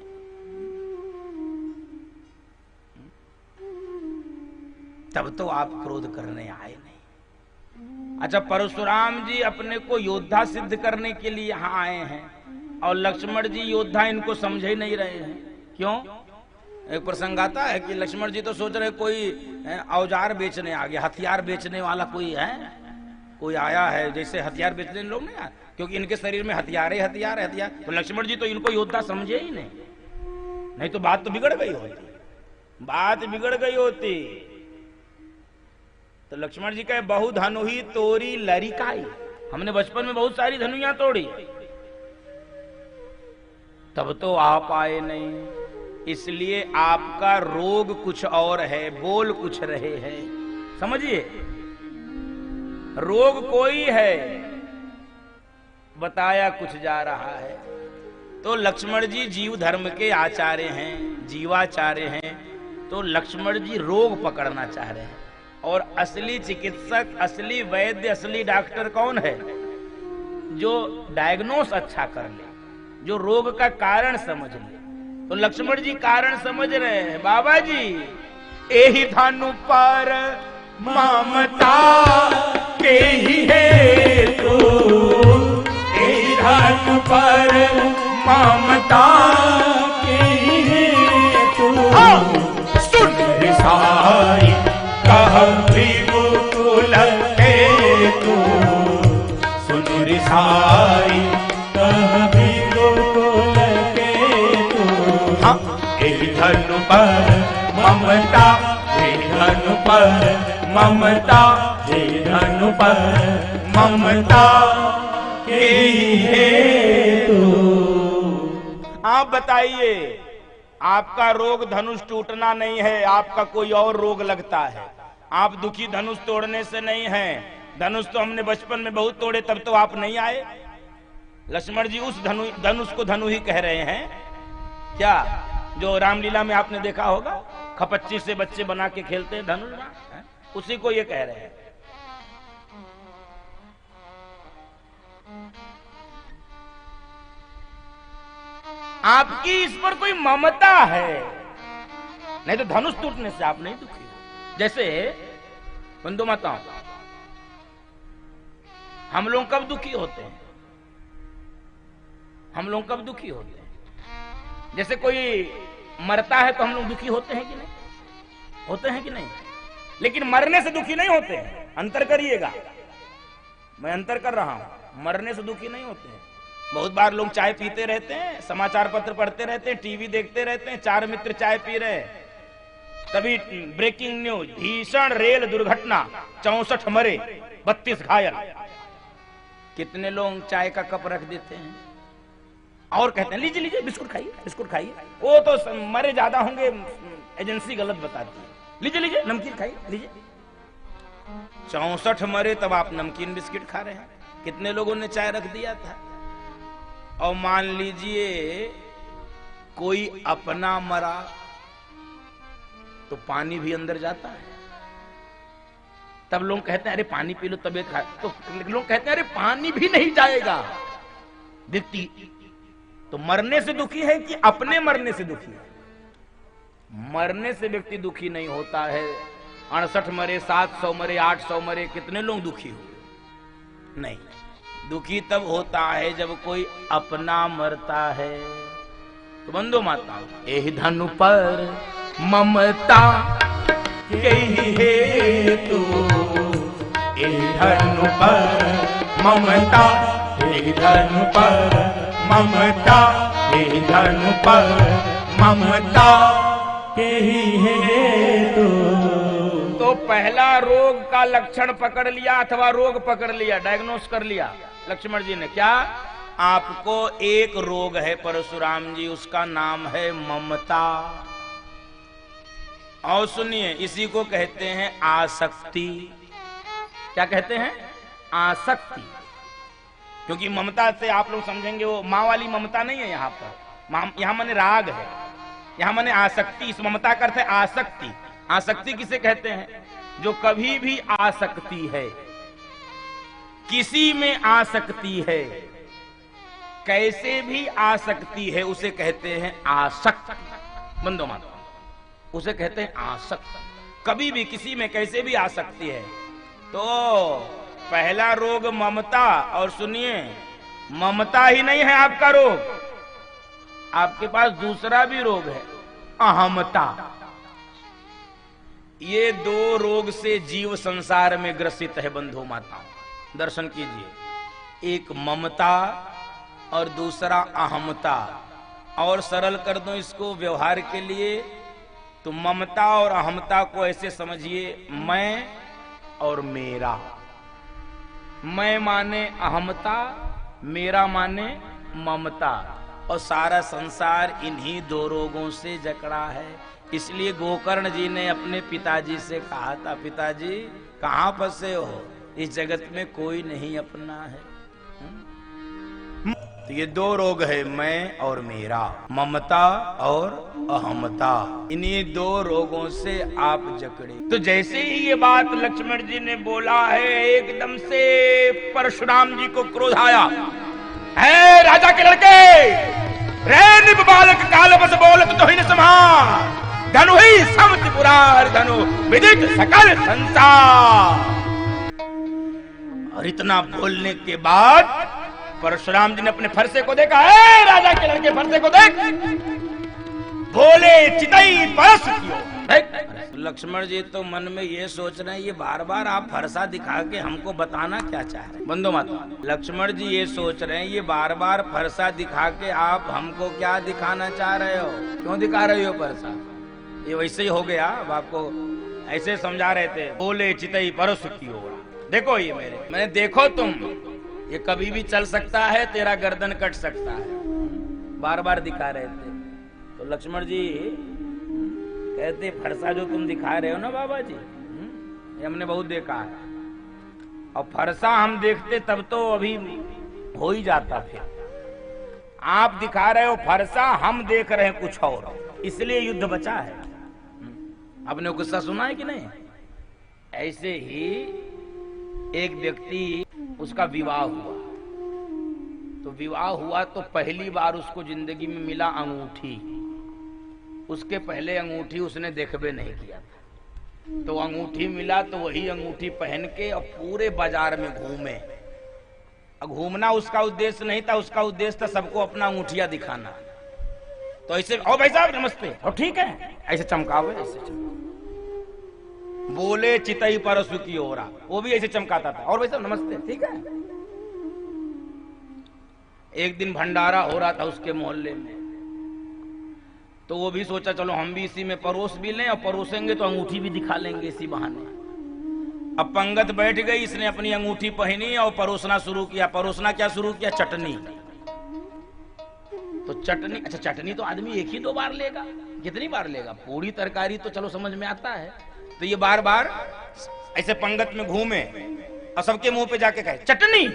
तब तो आप क्रोध करने आए नहीं। अच्छा, परशुराम जी अपने को योद्धा सिद्ध करने के लिए यहां आए हैं और लक्ष्मण जी योद्धा इनको समझ ही नहीं रहे हैं। क्यों? एक प्रसंग आता है कि लक्ष्मण जी तो सोच रहे कोई औजार बेचने आ गया, हथियार बेचने वाला कोई है, कोई आया है, जैसे हथियार बेचने लोग नहीं आए, क्योंकि इनके शरीर में हथियार है, हथियार है, हथियार। तो लक्ष्मण जी तो इनको योद्धा समझे ही नहीं तो बात तो बिगड़ गई होती, बात बिगड़ गई होती। तो लक्ष्मण जी कहे बहु धनुही तोरी लड़िकाई, हमने बचपन में बहुत सारी धनुइयां तोड़ी, तब तो आप आए नहीं, इसलिए आपका रोग कुछ और है, बोल कुछ रहे हैं। समझिए, रोग कोई है, बताया कुछ जा रहा है। तो लक्ष्मण जी जीव धर्म के आचार्य हैं, जीवाचार्य हैं, तो लक्ष्मण जी रोग पकड़ना चाह रहे हैं। और असली चिकित्सक, असली वैद्य, असली डॉक्टर कौन है? जो डायग्नोस अच्छा कर ले, जो रोग का कारण समझ ले। तो लक्ष्मण जी कारण समझ रहे हैं। बाबा जी, एही धनु पर ममता के ही है तू, एही धनु पर ममता के ही है तू। सुन साई कह विमुकुल है तू, सुन साई कह विमुकुल है तू। एही धनु पर ममता, एही धनु पर ममता, एही धनु पर ममता के ही है तू। आप बताइए, आपका रोग धनुष टूटना नहीं है, आपका कोई और रोग लगता है। आप दुखी धनुष तोड़ने से नहीं है। धनुष तो हमने बचपन में बहुत तोड़े, तब तो आप नहीं आए। लक्ष्मण जी उस धनुष को धनु ही कह रहे हैं क्या? जो रामलीला में आपने देखा होगा, खपच्ची से बच्चे बना के खेलते हैं धनुष, उसी को ये कह रहे हैं। आपकी इस पर कोई ममता है, नहीं तो धनुष टूटने से आप नहीं दुखी हो। जैसे बंधु माताओं, हम लोग कब दुखी होते हैं? हम लोग कब दुखी होते हैं? जैसे कोई मरता है तो हम लोग दुखी होते हैं कि नहीं? होते हैं कि नहीं? लेकिन मरने से दुखी नहीं होते हैं। अंतर करिएगा, मैं अंतर कर रहा हूं। मरने से दुखी नहीं होते हैं। बहुत बार लोग चाय पीते रहते हैं, समाचार पत्र पढ़ते रहते हैं, टीवी देखते रहते हैं, चार मित्र चाय पी रहे हैं, तभी ब्रेकिंग न्यूज, भीषण रेल दुर्घटना, 64 मरे, 32 घायल। कितने लोग चाय का कप रख देते हैं और कहते हैं लीजिए लीजिए बिस्कुट खाइए, बिस्कुट खाइए। वो तो मरे ज्यादा होंगे, एजेंसी गलत बताती है। लीजिए लीजिए नमकीन खाइए, लीजिए। 64 मरे तब आप नमकीन बिस्किट खा रहे हैं। कितने लोगों ने चाय रख दिया था। और मान लीजिए कोई अपना मरा तो पानी भी अंदर जाता है, तब लोग कहते हैं अरे पानी पी लो तबीयत खराब। तो लोग कहते हैं अरे पानी भी नहीं जाएगा। व्यक्ति तो मरने से दुखी है कि अपने मरने से दुखी है? मरने से व्यक्ति दुखी नहीं होता है। 68 मरे, 700 मरे, 800 मरे, कितने लोग दुखी हुए? नहीं, दुखी तब होता है जब कोई अपना मरता है। तो बंधु माता, एही धनु पर ममता के ही हेतु, एही धनु पर ममता, एही धनु पर ममता हे धनु पर ममता के ही है तो पहला रोग का लक्षण पकड़ लिया अथवा रोग पकड़ लिया, डायग्नोस कर लिया लक्ष्मण जी ने। क्या? आपको एक रोग है परशुराम जी, उसका नाम है ममता। और सुनिए, इसी को कहते हैं आसक्ति। क्या कहते हैं? आसक्ति। क्योंकि ममता से आप लोग समझेंगे वो माँ वाली ममता नहीं है यहाँ पर, यहाँ माने राग है, यहाँ माने आसक्ति। इस ममता का अर्थ है आसक्ति। आसक्ति किसे कहते हैं? जो कभी भी आसक्ति है, किसी में आसक्ति है, कैसे भी आसक्ति है, उसे कहते हैं आसक्त। बंदो मातो, उसे कहते हैं आसक्त। कभी भी किसी में कैसे भी आसक्ति है। तो पहला रोग ममता। और सुनिए, ममता ही नहीं है आपका रोग, आपके पास दूसरा भी रोग है, अहमता। ये दो रोग से जीव संसार में ग्रसित है बंधु माताओं। दर्शन कीजिए, एक ममता और दूसरा अहमता। और सरल कर दो इसको व्यवहार के लिए, तो ममता और अहमता को ऐसे समझिए, मैं और मेरा। मैं माने अहमता, मेरा माने ममता। और सारा संसार इन्हीं दो रोगों से जकड़ा है। इसलिए गोकर्ण जी ने अपने पिताजी से कहा था, पिताजी कहाँ फंसे हो, इस जगत में कोई नहीं अपना है। तो ये दो रोग है, मैं और मेरा, ममता और अहमता। इन्हीं दो रोगों से आप जकड़े। तो जैसे ही ये बात लक्ष्मण जी ने बोला है, एकदम से परशुराम जी को क्रोध आया। है राजा के लड़के, रे निप बालक काल बस बोलत तो ही न समार, धनु ही समति पुरार धनु विदित सकल संसार। और इतना बोलने के बाद परशुराम जी ने अपने फरसे को देखा। है राजा के लड़के, फरसे को देख। बोले चितई परस कियो। लक्ष्मण जी तो मन में ये सोच रहे हैं, ये बार बार आप फरसा दिखा के हमको बताना क्या चाह रहे हैं। बंधु माता, लक्ष्मण जी ये सोच रहे हैं, ये बार बार फरसा दिखा के आप हमको क्या दिखाना चाह रहे हो, क्यों दिखा रहे हो फरसा? ये वैसे ही हो गया। अब आपको ऐसे समझा रहे थे, बोले चितई परस कियो। देखो ये मेरे, मैंने देखो तुम, ये कभी भी चल सकता है, तेरा गर्दन कट सकता है। बार बार दिखा रहे थे। तो लक्ष्मण जी कहते, फरसा जो तुम दिखा रहे हो ना बाबा जी, ये हमने बहुत देखा है। और फरसा हम देखते तब तो अभी हो ही जाता। फिर आप दिखा रहे हो फरसा, हम देख रहे हैं कुछ और, इसलिए युद्ध बचा है। आपने किस्सा सुना है कि नहीं? ऐसे ही एक व्यक्ति, उसका विवाह हुआ। तो विवाह हुआ तो पहली बार उसको जिंदगी में मिला अंगूठी। उसके पहले अंगूठी उसने देखबे नहीं किया था। तो अंगूठी मिला तो वही अंगूठी पहन के और पूरे बाजार में घूमे। घूमना उसका उद्देश्य नहीं था, उसका उद्देश्य था सबको अपना अंगूठिया दिखाना। तो ऐसे, ओ भाई साहब नमस्ते, और ठीक है, ऐसे चमकावे, ऐसे चमकावे। बोले चितई परसु की ओरा, वो भी ऐसे चमकाता था। और भाई साहब नमस्ते, ठीक है। एक दिन भंडारा हो रहा था उसके मोहल्ले में, तो वो भी सोचा चलो हम भी इसी में परोस भी लें, और परोसेंगे तो अंगूठी भी दिखा लेंगे इसी बहाने। अब पंगत बैठ गई, इसने अपनी अंगूठी पहनी और परोसना शुरू किया। परोसना क्या शुरू किया? चटनी। तो चटनी, अच्छा चटनी तो आदमी एक ही दो बार लेगा, कितनी बार लेगा? पूरी तरकारी तो चलो समझ में आता है। तो ये बार बार ऐसे पंगत में घूमे और सबके मुंह पे जाके कहे चटनी,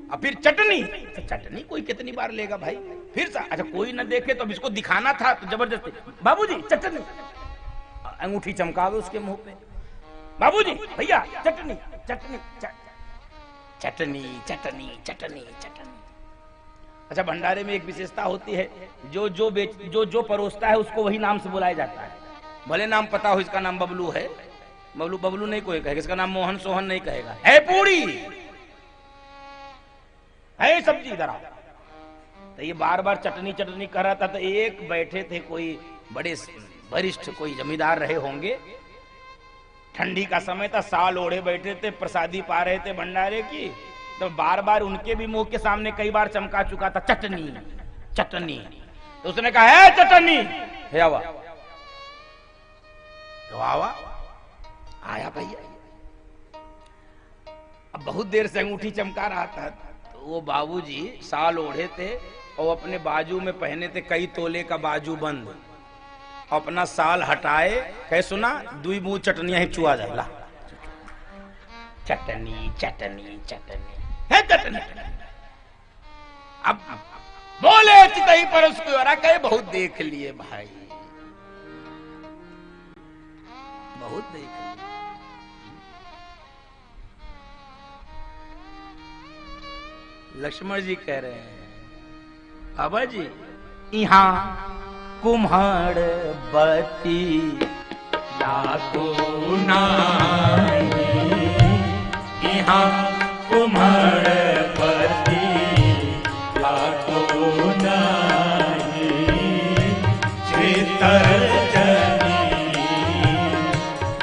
और फिर चटनी। तो चटनी कोई कितनी बार लेगा भाई? फिर अच्छा कोई न देखे तो अब इसको दिखाना था, तो जबरदस्ती बाबूजी चटनी, अंगूठी चमकावे उसके मुंह पे। बाबूजी भैया चटनी चटनी चटनी चटनी चटनी चटनी। अच्छा भंडारे में एक विशेषता होती है, जो परोसता है उसको वही नाम से बुलाया जाता है। भले नाम पता हो, इसका नाम बबलू है, बबलू नहीं कोई कहेगा, इसका नाम मोहन सोहन नहीं कहेगा। है पूरी, है सब्जी, इधर आओ। तो ये बार बार चटनी चटनी कर रहा था। तो एक बैठे थे कोई बड़े वरिष्ठ, कोई जमींदार रहे होंगे, ठंडी का समय था, साल ओढ़े बैठे थे, प्रसादी पा रहे थे भंडारे की। तो बार बार उनके भी मुंह के सामने कई बार चमका चुका था चटनी चटनी। तो उसने कहा है चटनी है आवा। तो आवा आया भैया। अब बहुत देर से अंगूठी चमका रहा था। तो वो बाबूजी साल ओढ़े थे और अपने बाजू में पहने थे कई तोले का बाजू बंद। अपना साल हटाए, कहे सुना दुई मुंह चटनियां ही चुआ जाला। चटनी चटनी चटनी है चटनी। अब बोले चितई पर उसको कहे बहुत देख लिए भाई, बहुत देख लिए। लक्ष्मण जी कह रहे हैं बाबा जी यहाँ कुम्हाड़ बती लाको नाही, यहाँ कुम्हाड़ बती लाको नाही। छेतर जनी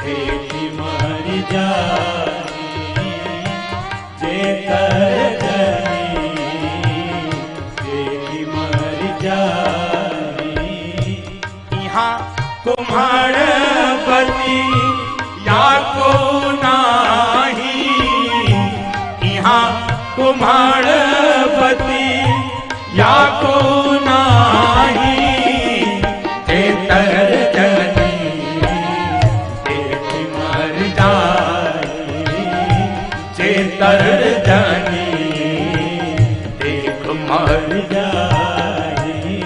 देखी मर जानी, छेतर जनी देखी मर जानी। कुम्हाड़ बती या को नाही, यहाँ कुम्हाड़ बती या को नाही। छेतर जनी देख मर जानी, छेतर जनी देख मर जानी।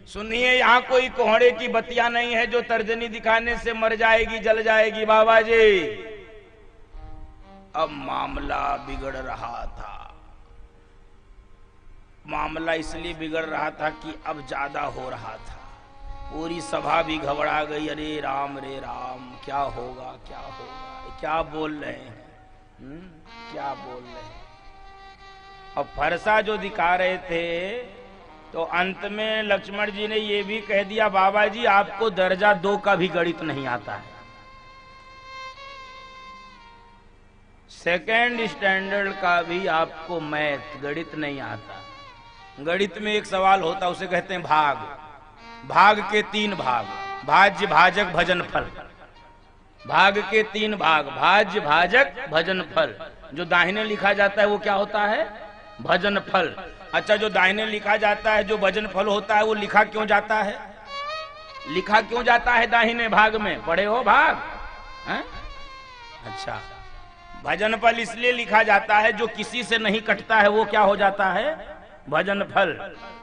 सुनिए यहाँ कोई कोहड़े की बत्तियां नहीं है जो तर्जनी दिखाने से मर जाएगी, जल जाएगी बाबा जी। अब मामला बिगड़ रहा था। मामला इसलिए बिगड़ रहा था कि अब ज्यादा हो रहा था। पूरी सभा भी घबरा गई। अरे राम रे राम, क्या होगा क्या होगा, क्या बोल रहे हैं, क्या बोल रहे हैं। अब फरसा जो दिखा रहे थे तो अंत में लक्ष्मण जी ने यह भी कह दिया बाबा जी आपको दर्जा 2 का भी गणित नहीं आता है, सेकेंड स्टैंडर्ड का भी आपको मैथ गणित नहीं आता। गणित में एक सवाल होता उसे कहते हैं भाग। भाग के 3 भाग, भाज्य भाजक भजन फल। भाग के 3 भाग, भाज्य भाजक भजन फल। जो दाहिने लिखा जाता है वो क्या होता है, भजन फल। अच्छा, जो दाहिने लिखा जाता है जो भजन फल होता है वो लिखा क्यों जाता है, लिखा क्यों जाता है दाहिने भाग में, पढ़े हो भाग है? अच्छा, भजन फल इसलिए लिखा जाता है जो किसी से नहीं कटता है वो क्या हो जाता है, भजन फल।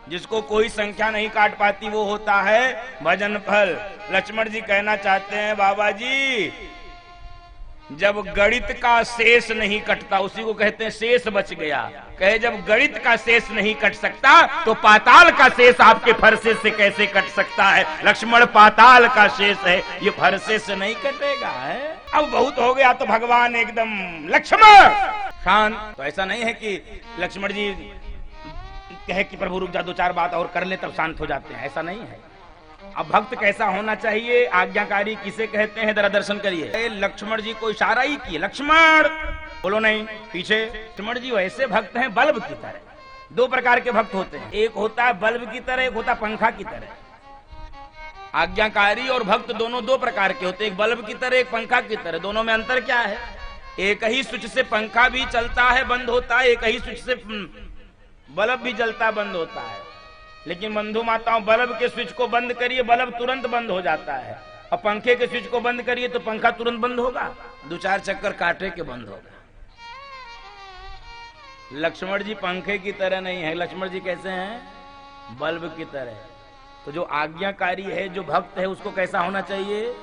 जिसको कोई संख्या नहीं काट पाती वो होता है भजन फल। लक्ष्मण जी कहना चाहते हैं बाबा जी जब गणित का शेष नहीं कटता उसी को कहते हैं शेष बच गया। कहे जब गणित का शेष नहीं कट सकता तो पाताल का शेष आपके फरसे से कैसे कट सकता है। लक्ष्मण पाताल का शेष है, ये फरसे से नहीं कटेगा है। अब बहुत हो गया तो भगवान एकदम लक्ष्मण शांत। तो ऐसा नहीं है कि लक्ष्मण जी कहे कि प्रभु रुक जा 2-4 बात और कर ले तब शांत हो जाते हैं, ऐसा नहीं है। अब भक्त कैसा होना चाहिए, आज्ञाकारी किसे कहते हैं जरा दर्शन करिए। लक्ष्मण जी को इशारा ही किए, लक्ष्मण बोलो नहीं पीछे। लक्ष्मण जी वैसे भक्त हैं बल्ब की तरह। 2 प्रकार के भक्त होते हैं, एक होता है बल्ब की तरह, एक होता है पंखा की तरह। आज्ञाकारी और भक्त दोनों 2 प्रकार के होते हैं, एक बल्ब की तरह एक पंखा की तरह। दोनों में अंतर क्या है, एक ही स्विच से पंखा भी चलता है बंद होता है, एक ही स्विच से बल्ब भी जलता बंद होता है। लेकिन बंधु माताओं बल्ब के स्विच को बंद करिए बल्ब तुरंत बंद हो जाता है, और पंखे के स्विच को बंद करिए तो पंखा तुरंत बंद होगा, 2-4 चक्कर काटे के बंद होगा। लक्ष्मण जी पंखे की तरह नहीं है, लक्ष्मण जी कैसे हैं, बल्ब की तरह। तो जो आज्ञाकारी है जो भक्त है उसको कैसा होना चाहिए,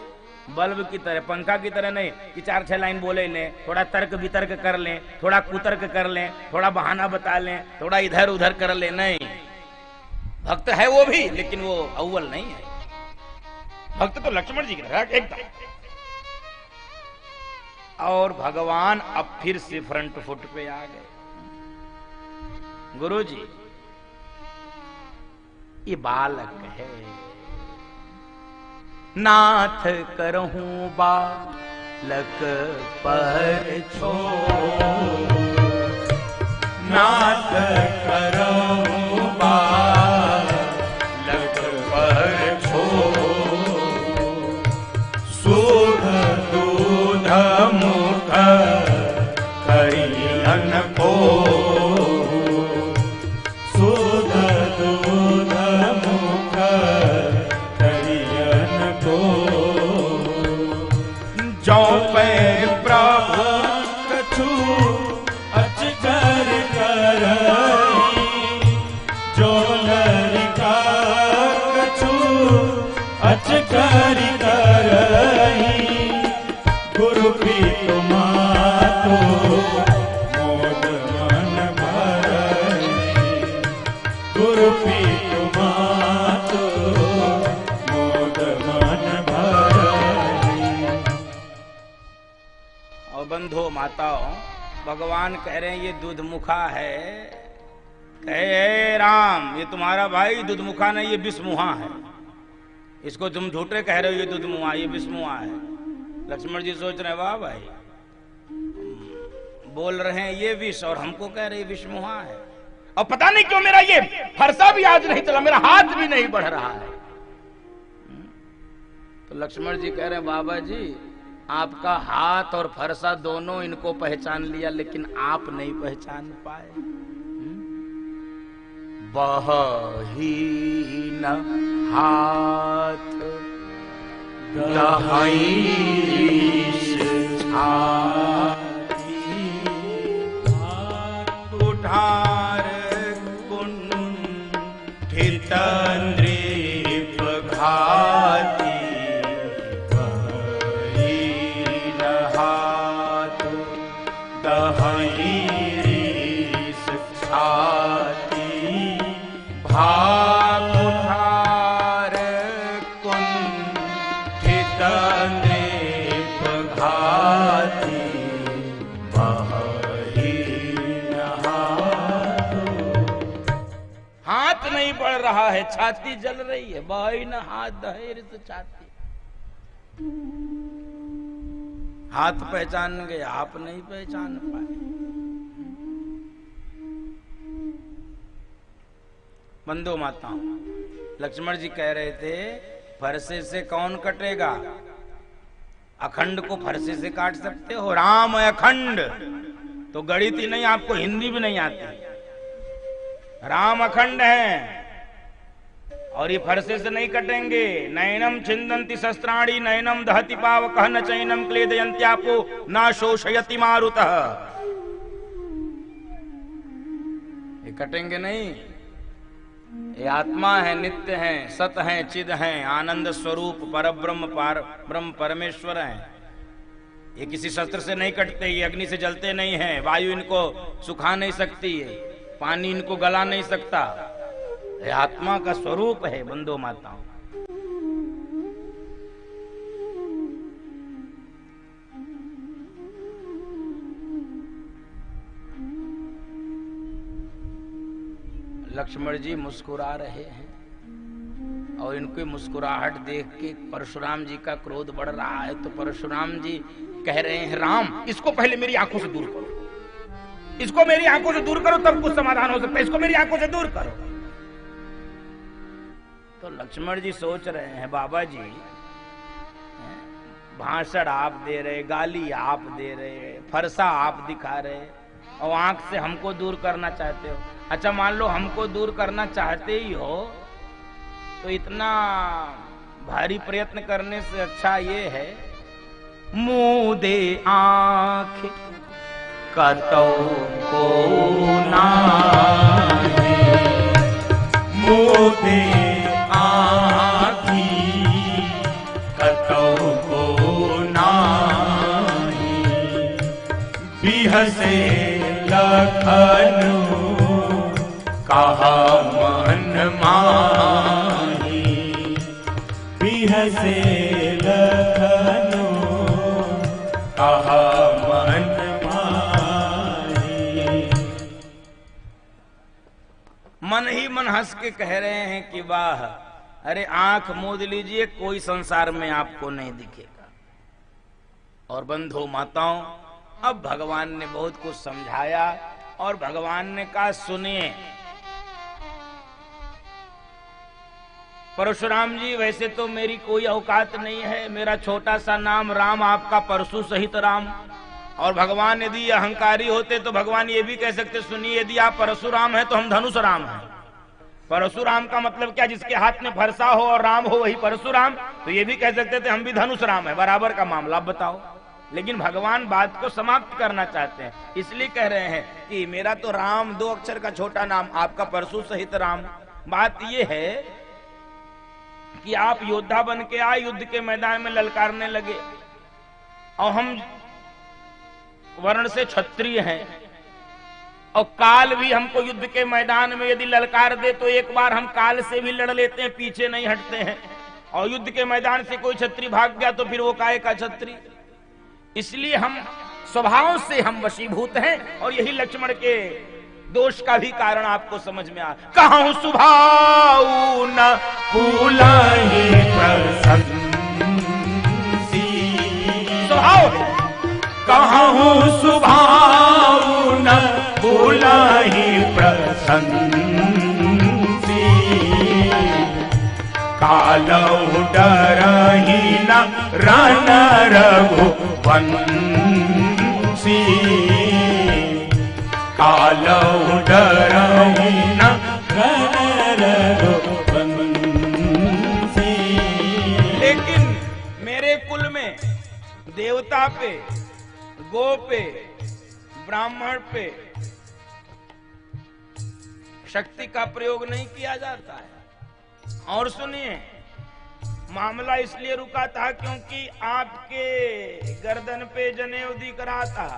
बल्ब की तरह, पंखा की तरह नहीं कि 4-6 लाइन बोले लें, थोड़ा तर्क वितर्क कर लें, थोड़ा कुतर्क कर लें, थोड़ा बहाना बता लें, थोड़ा इधर उधर कर लें। नहीं, भक्त है वो भी लेकिन वो अव्वल नहीं है। भक्त तो लक्ष्मण जी की तरह एकदम। और भगवान अब फिर से फ्रंट फुट पे आ गए। गुरु जी ये बालक है, नाथ करहूं बालक पर छोड़, नाथ करहूं बालक चौपे प्रभु कछु अचकर करई, जो लरिका कछु अचकर करई, गुरु प्रीत मातो मोद मन भरई, गुरु प्रीत मातो मोद मन भरई। और बंधो माताओं, भगवान कह रहे हैं ये दुधमुखा है। कहे राम ये तुम्हारा भाई दुधमुखा नहीं, ये विषमुहा है। इसको तुम झूठे कह रहे हो ये दुधमुहा, ये विषमुहा है। लक्ष्मण जी सोच रहे वाह भाई, बोल रहे हैं ये विष और हमको कह रहे विषमुहा है। और पता नहीं क्यों मेरा ये फरसा भी आज नहीं चला, मेरा हाथ भी नहीं बढ़ रहा है। तो लक्ष्मण जी कह रहे हैं बाबा जी आपका हाथ और फरसा दोनों इनको पहचान लिया, लेकिन आप नहीं पहचान पाए। बहीन हाथ कुठार कुंठित नृप घाती, बहीन हाथ दहीरीस छाती, भाकुठार कुंठित नृप घाती, बहीन हाथ नहीं बढ़ रहा है, छाती जल रही है। बहीन हाथ दहीरीस छाती, हाथ पहचान गए, आप नहीं पहचान पाए। बंधु माताओं, लक्ष्मण जी कह रहे थे फरसे से कौन कटेगा? अखंड को फरसे से काट सकते हो? राम अखंड तो गणित ही नहीं, आपको हिंदी भी नहीं आती। राम अखंड है और ये फरसे से नहीं कटेंगे। नैनम छिंदंती शस्त्राणी, नैनम दहति पावकः, न चैनम क्लेदयन्त्यापो, न शोषयति मारुतः। ये कटेंगे नहीं। ये आत्मा है, नित्य है, सत है, चिद है, आनंद स्वरूप परब्रह्म ब्रह्म परमेश्वर है। ये किसी शस्त्र से नहीं कटते, ये अग्नि से जलते नहीं है, वायु इनको सुखा नहीं सकती है, पानी इनको गला नहीं सकता। ये आत्मा का स्वरूप है बंधु माताओं। लक्ष्मण जी मुस्कुरा रहे हैं और इनकी मुस्कुराहट देख के परशुराम जी का क्रोध बढ़ रहा है। तो परशुराम जी कह रहे हैं राम इसको पहले मेरी आंखों से दूर करो, इसको मेरी आंखों से दूर करो, तब कुछ समाधान हो सकता है। इसको मेरी आंखों से दूर करो। तो लक्ष्मण जी सोच रहे हैं बाबा जी भाषण आप दे रहे, गाली आप दे रहे, फरसा आप दिखा रहे और आंख से हमको दूर करना चाहते हो। अच्छा मान लो हमको दूर करना चाहते ही हो तो इतना भारी प्रयत्न करने से अच्छा ये है मुंह दे आंख कतो को नाही, मुँह दे आँखी कतो को नाही, बिहसे लखनऊ कहा मन माही, बिहसे लखनऊ कहा मन माही। मन ही मन हंस के कह रहे हैं कि वाह, अरे आंख मूंद लीजिए, कोई संसार में आपको नहीं दिखेगा। और बंधु माताओं, अब भगवान ने बहुत कुछ समझाया और भगवान ने कहा सुनिए परशुराम जी, वैसे तो मेरी कोई औकात नहीं है, मेरा छोटा सा नाम राम, आपका परशु सहित राम। और भगवान यदि अहंकारी होते तो भगवान ये भी कह सकते सुनिए यदि आप परशुराम हैं तो हम धनुष राम हैं। परशुराम का मतलब क्या? जिसके हाथ में फरसा हो और राम हो वही परशुराम। तो ये भी कह सकते थे हम भी धनुष राम है, बराबर का मामला। अब बताओ लेकिन भगवान बात को समाप्त करना चाहते हैं, इसलिए कह रहे हैं कि मेरा तो राम 2 अक्षर का छोटा नाम, आपका परशु सहित राम। बात यह है कि आप योद्धा बन के आए, युद्ध के मैदान में ललकारने लगे, और हम वर्ण से क्षत्रिय हैं, और काल भी हमको युद्ध के मैदान में यदि ललकार दे तो एक बार हम काल से भी लड़ लेते हैं, पीछे नहीं हटते हैं। और युद्ध के मैदान से कोई क्षत्रिय भाग गया तो फिर वो काहे का क्षत्रिय। इसलिए हम स्वभाव से हम वशीभूत हैं, और यही लक्ष्मण के दोष का भी कारण आपको समझ में आ। कहूं सुभाऊ न पुलाही प्रसन्नसी, स्वभाव है। कहूं सुभाऊ न पुलाही प्रसन्नसी, कालहु डरहि न रण रघुवंशी, कालहु डरहि न रण रघुवंशी। लेकिन मेरे कुल में देवता पे, गो पे, ब्राह्मण पे शक्ति का प्रयोग नहीं किया जाता है। और सुनिए, मामला इसलिए रुका था क्योंकि आपके गर्दन पे जनेऊ दिख रहा था,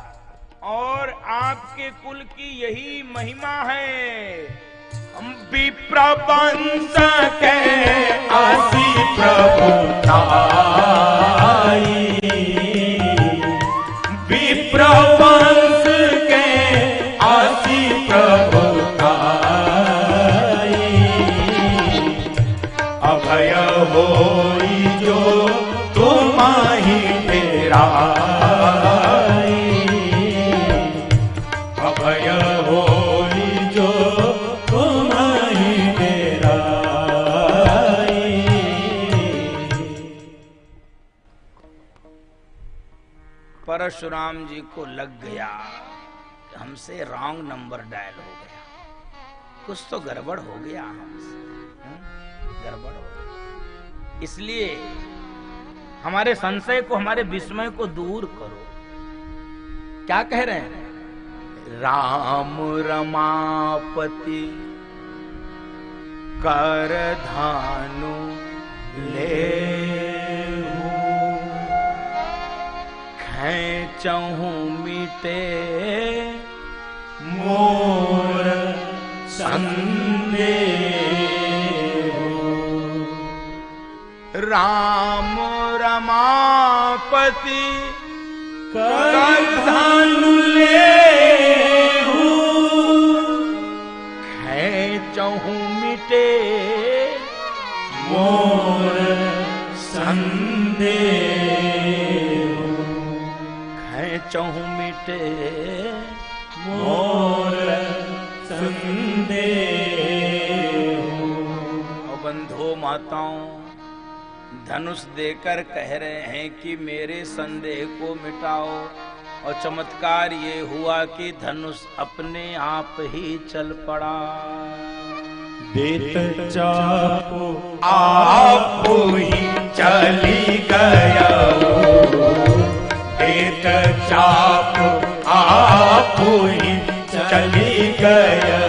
और आपके कुल की यही महिमा है। विप्रवंश के आसी प्रभुताई, विप्रवंश के आसी प्रभुताई, अभय होई जो तुम्हारी फेराई, अभय होई जो तुम्हारी फेराई। परशुराम जी को लग गया कि हमसे रॉन्ग नंबर डायल हो गया, कुछ तो गड़बड़ हो गया हमसे, गड़बड़ हो गया। इसलिए हमारे संशय को, हमारे विस्मय को दूर करो। क्या कह रहे हैं? राम रमापति कर धानु ले, खेचहु मिटे मोर संदेह, राम रमापति कर धानु ले, खेचहु मिटे मोर संदेह, खेचहु मिटे मोर संदेह। और बंधुओं माताओं, धनुष देकर कह रहे हैं कि मेरे संदेह को मिटाओ, और चमत्कार ये हुआ कि धनुष अपने आप ही चल पड़ा। देत चाप आप ही चली गया, देत चाप आप ही चली गया,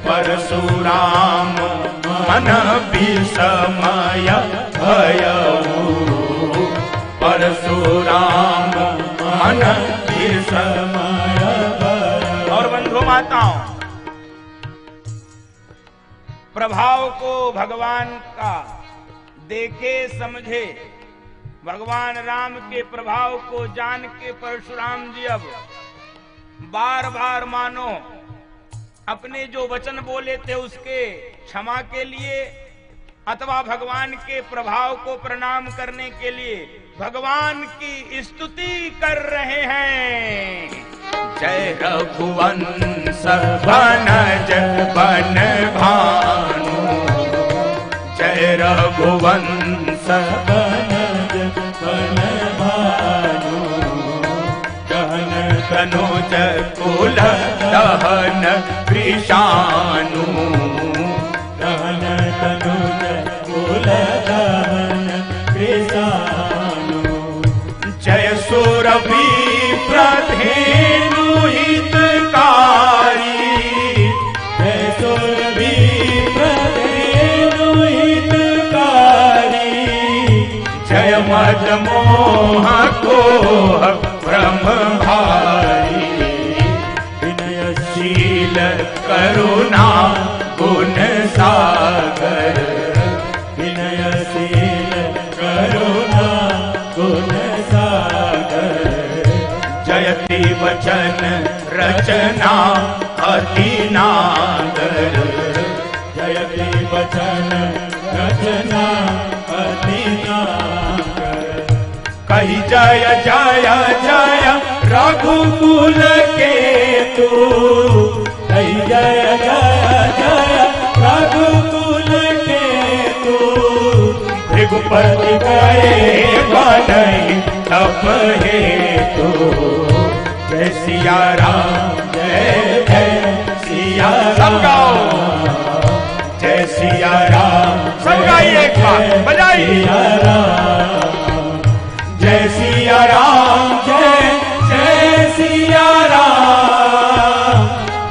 परशुराम मन विस्मय भयउ, परशुराम मन विस्मय भयउ। और बंधु माताओं, प्रभाव को भगवान का देखे समझे, भगवान राम के प्रभाव को जान के परशुराम जी अब बार बार मानो अपने जो वचन बोले थे उसके क्षमा के लिए, अथवा भगवान के प्रभाव को प्रणाम करने के लिए भगवान की स्तुति कर रहे हैं। जय रघुवंश बनज बन भानु, जय रघुवंश बनज बन भानु, दहन तनुज कुल दहन कृशानु, दहन तनुज कुल दहन कृशानु। मद मोह को ब्रह्म भारी, विनयशील करुणा गुण सागर, विनयशील करुणा गुण सागर, जयति वचन रचना अति नागर, जयति वचन रचना अति नागर, कही जय जय जय रघुकुल के तू, कही जय जय जय रघुकुल के तू, भृगुपति गए बनई तप हेतु, जय सिया राम जय जय सिया राम, जय सिया राम, सब गाइए एक बार बजाइए, जय सिया राम जय जय सिया राम,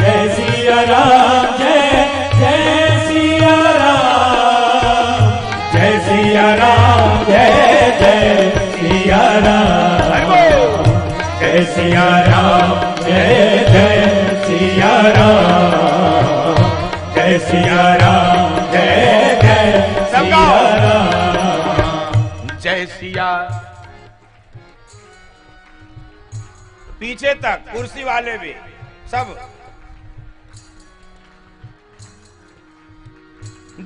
जय सिया राम जय जय सिया राम, जय सिया राम जय जय सिया राम, जय सिया राम जय जय सिया राम, जय सिया राम जय जय सिया राम, जय सिया। पीछे तक कुर्सी वाले भी सब,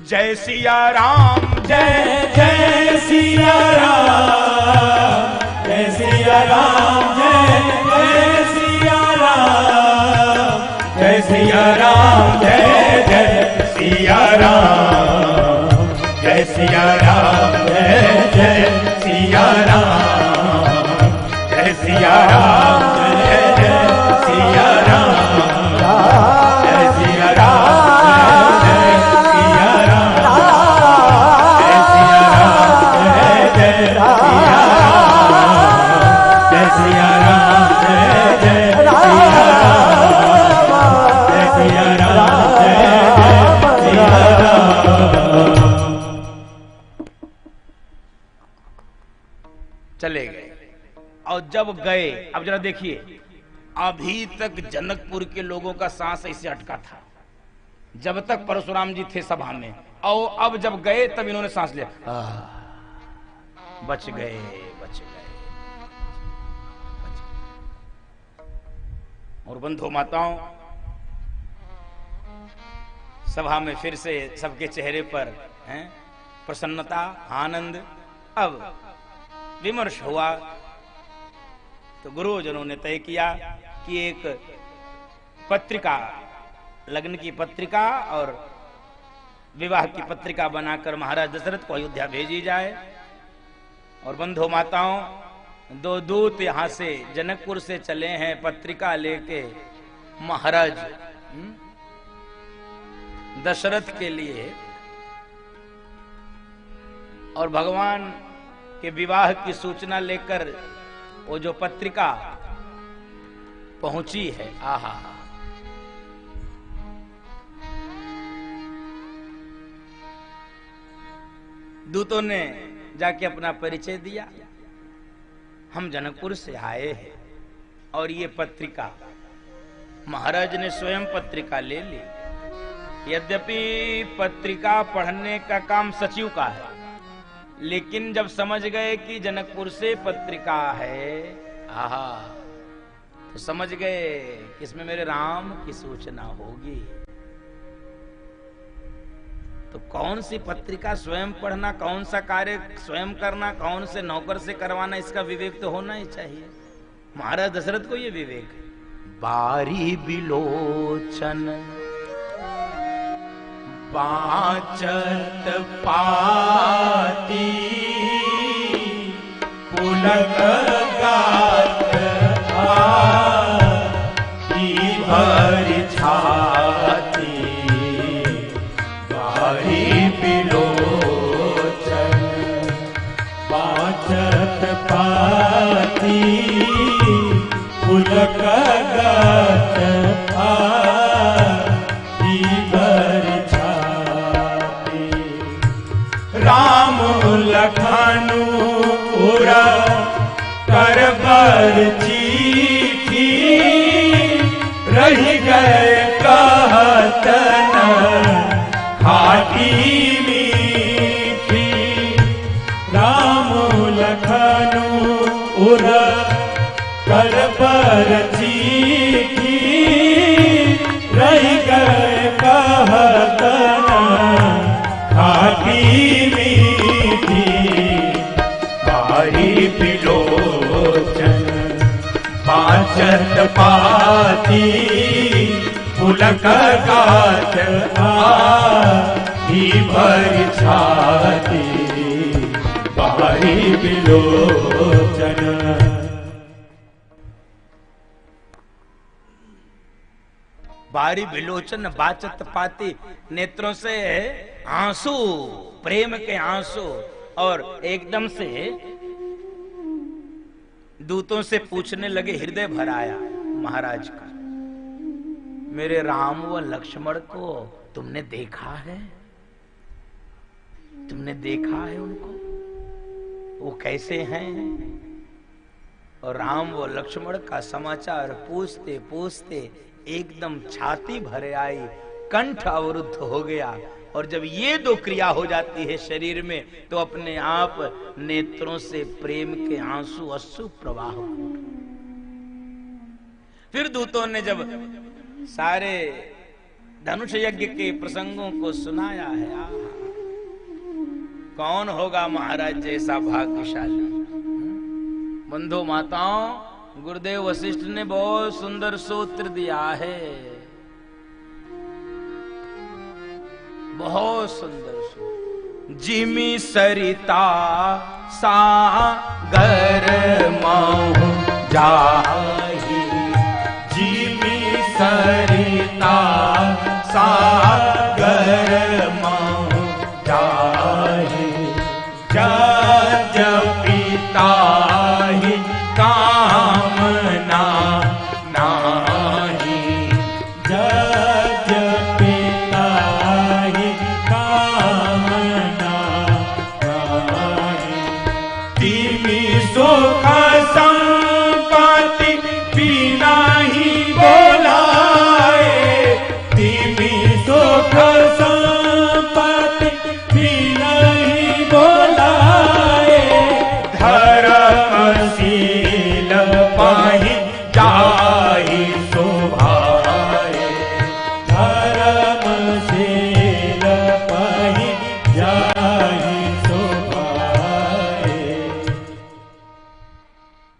जय सिया राम जय जय सिया राम, जय सिया राम जय जय सिया राम, जय सिया राम जय जय सिया राम, जय सिया राम जय जय सिया राम, जय सिया राम जय जय सिया राम, जय सिया राम जय सिया राम, जय सिया राम जय जय सिया राम, जय सिया राम जय जय सिया राम, जय सिया राम जय जय सिया राम। चले गए। और जब गए, अब जरा देखिए, अभी तक जनकपुर के लोगों का सांस ऐसे अटका था जब तक परशुराम जी थे सभा में, और अब जब गए तब इन्होंने सांस लिया, बच गए बच गए। और बंधु माताओं, सभा में फिर से सबके चेहरे पर प्रसन्नता, आनंद। अब विमर्श हुआ तो गुरुजनों ने तय किया कि एक पत्रिका, लग्न की पत्रिका और विवाह की पत्रिका बनाकर महाराज दशरथ को अयोध्या भेजी जाए। और बंधु माताओं, 2 दूत यहां से जनकपुर से चले हैं पत्रिका लेके महाराज दशरथ के लिए, और भगवान के विवाह की सूचना लेकर वो जो पत्रिका पहुंची है, आहा, दूतों ने जाके अपना परिचय दिया, हम जनकपुर से आए हैं और ये पत्रिका, महाराज ने स्वयं पत्रिका ले ली। यद्यपि पत्रिका पढ़ने का काम सचिव का है, लेकिन जब समझ गए कि जनकपुर से पत्रिका है, आहा, तो समझ गए कि इसमें मेरे राम की सूचना होगी। तो कौन सी पत्रिका स्वयं पढ़ना, कौन सा कार्य स्वयं करना, कौन से नौकर से करवाना, इसका विवेक तो होना ही चाहिए। महाराज दशरथ को ये विवेक, बारी बिलोचन पाचत पाती पुलक गात आती भरी छाती, बारी बिलोचन पाचत पाती पुलक गात आती भरी छाती, राम लखनु उरा कर चिट्ठी रही गए कहत न खाटी मीठी। राम लखन उरा कर चिट्ठी रही गए कहत न खाटी मीठी। बारी बिलोचन बाचत पाती पुलक गाथ आधी भर छाती। बारी बिलोचन बारी बिलोचन बाचत पाती, नेत्रों से आंसू, प्रेम के आंसू। और एकदम से दूतों से पूछने लगे, हृदय भर आया महाराज का, मेरे राम व लक्ष्मण को तुमने देखा है? तुमने देखा है उनको? वो कैसे हैं? और राम व लक्ष्मण का समाचार पूछते पूछते एकदम छाती भरे आई, कंठ अवरुद्ध हो गया। और जब ये दो क्रिया हो जाती है शरीर में, तो अपने आप नेत्रों से प्रेम के आंसू अश्रु प्रवाह। फिर दूतों ने जब सारे धनुष यज्ञ के प्रसंगों को सुनाया है, कौन होगा महाराज जैसा भाग्यशाली। बंधु माताओं, गुरुदेव वशिष्ठ ने बहुत सुंदर सूत्र दिया है, बहुत सुंदर सूत्र। जिमी सरिता सागर महु जाहि, जिमी सरिता सागर महु जाहि। जज पिताहि कामना नाही। जज पिताहि कामना नाही। तिमी सुख संपत्ति बिना ही बोलाए। तिमी सुख संपत्ति बिना ही बोलाए। धर्मशील पाहि जाहि शोभाए। धर्मशील पाहि जाहि शोभाए।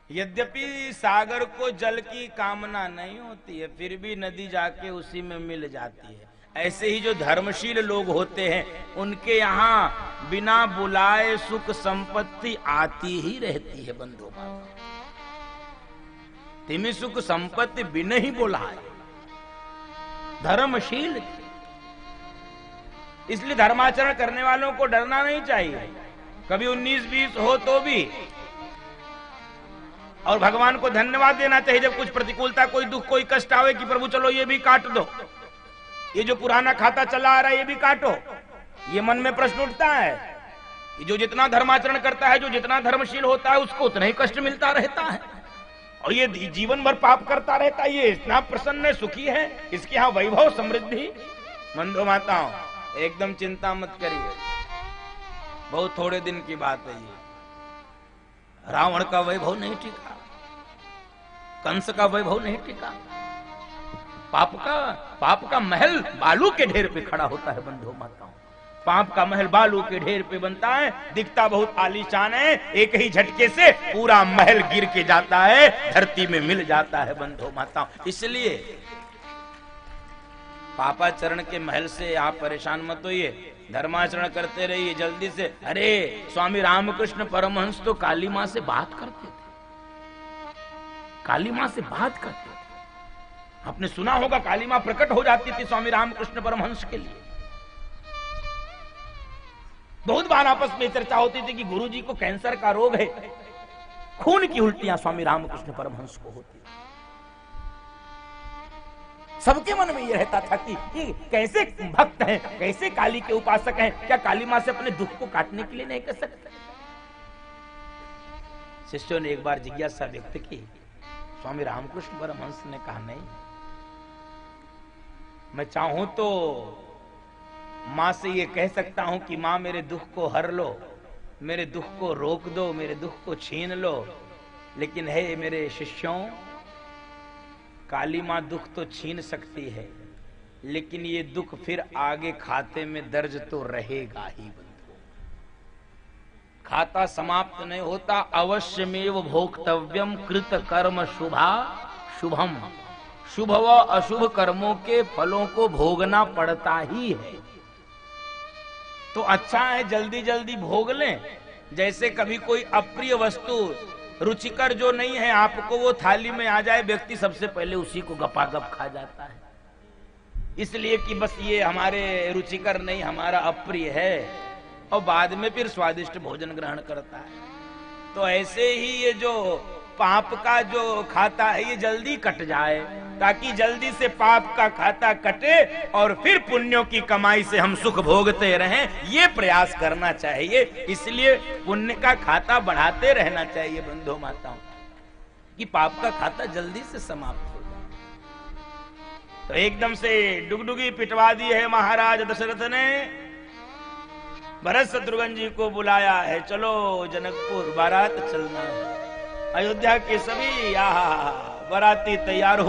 यद्यपि सागर को जल की कामना नहीं होती है, फिर भी नदी जाके उसी में मिल जाती है। ऐसे ही जो धर्मशील लोग होते हैं, उनके यहाँ बिना बुलाए सुख संपत्ति आती ही रहती है। बंधु तिमी सुख संपत्ति बिना ही बुलाए, धर्मशील। इसलिए धर्माचरण करने वालों को डरना नहीं चाहिए। कभी 19-20 हो तो भी, और भगवान को धन्यवाद देना चाहिए जब कुछ प्रतिकूलता, कोई दुख, कोई कष्ट आवे कि प्रभु चलो ये भी काट दो, ये जो पुराना खाता चला आ रहा है ये भी काटो। ये मन में प्रश्न उठता है कि जो जितना धर्माचरण करता है, जो जितना धर्मशील होता है, उसको उतना ही कष्ट मिलता रहता है, और ये जीवन भर पाप करता रहता है। ये इतना प्रसन्न सुखी है, इसके यहाँ वैभव समृद्धि। बंधु माताओं, एकदम चिंता मत करिए, बहुत थोड़े दिन की बात है। ये रावण का वैभव नहीं टिका, कंस का वैभव नहीं टिका। पाप का महल बालू के ढेर पे खड़ा होता है। बंधु माताओं, पाप का महल बालू के ढेर पे बनता है, दिखता बहुत आलीशान है, एक ही झटके से पूरा महल गिर के जाता है, धरती में मिल जाता है। बंधु माताओं, इसलिए पापाचरण के महल से आप परेशान मत होइए, धर्माचरण करते रहिए जल्दी से। अरे स्वामी रामकृष्ण परमहंस तो काली मां से बात करते थे, काली मां से बात करते थे। आपने सुना होगा, काली मां प्रकट हो जाती थी स्वामी रामकृष्ण परमहंस के लिए। बहुत बार आपस में चर्चा होती थी कि गुरुजी को कैंसर का रोग है, खून की उल्टियां स्वामी रामकृष्ण परमहंस को होती। सबके मन में यह रहता था कि कैसे भक्त हैं, कैसे काली के उपासक हैं, क्या काली मां से अपने दुख को काटने के लिए नहीं कर सकते? शिष्यों ने एक बार जिज्ञासा व्यक्त की। स्वामी रामकृष्ण परमहंस ने कहा, नहीं, मैं चाहूं तो मां से ये कह सकता हूं कि मां मेरे दुख को हर लो, मेरे दुख को रोक दो, मेरे दुख को छीन लो, लेकिन है मेरे शिष्यों, काली मां दुख तो छीन सकती है, लेकिन ये दुख फिर आगे खाते में दर्ज तो रहेगा ही बंधु। खाता समाप्त नहीं होता। अवश्यमेव भोक्तव्यम कृत कर्म शुभा शुभम। शुभ व अशुभ कर्मों के फलों को भोगना पड़ता ही है। तो अच्छा है जल्दी जल्दी भोग लें। जैसे कभी कोई अप्रिय वस्तु, रुचिकर जो नहीं है आपको, वो थाली में आ जाए, व्यक्ति सबसे पहले उसी को गपागप खा जाता है, इसलिए कि बस ये हमारे रुचिकर नहीं, हमारा अप्रिय है, और बाद में फिर स्वादिष्ट भोजन ग्रहण करता है। तो ऐसे ही ये जो पाप का जो खाता है ये जल्दी कट जाए, ताकि जल्दी से पाप का खाता कटे और फिर पुण्यों की कमाई से हम सुख भोगते रहें, ये प्रयास करना चाहिए। इसलिए पुण्य का खाता बढ़ाते रहना चाहिए बंधु माताओं, कि पाप का खाता जल्दी से समाप्त हो जाए। तो एकदम से डुगडुगी पिटवा दी है महाराज दशरथ ने। भरत शत्रुघ्न जी को बुलाया है, चलो जनकपुर बारात चलना है। अयोध्या के सभी बाराती तैयार हो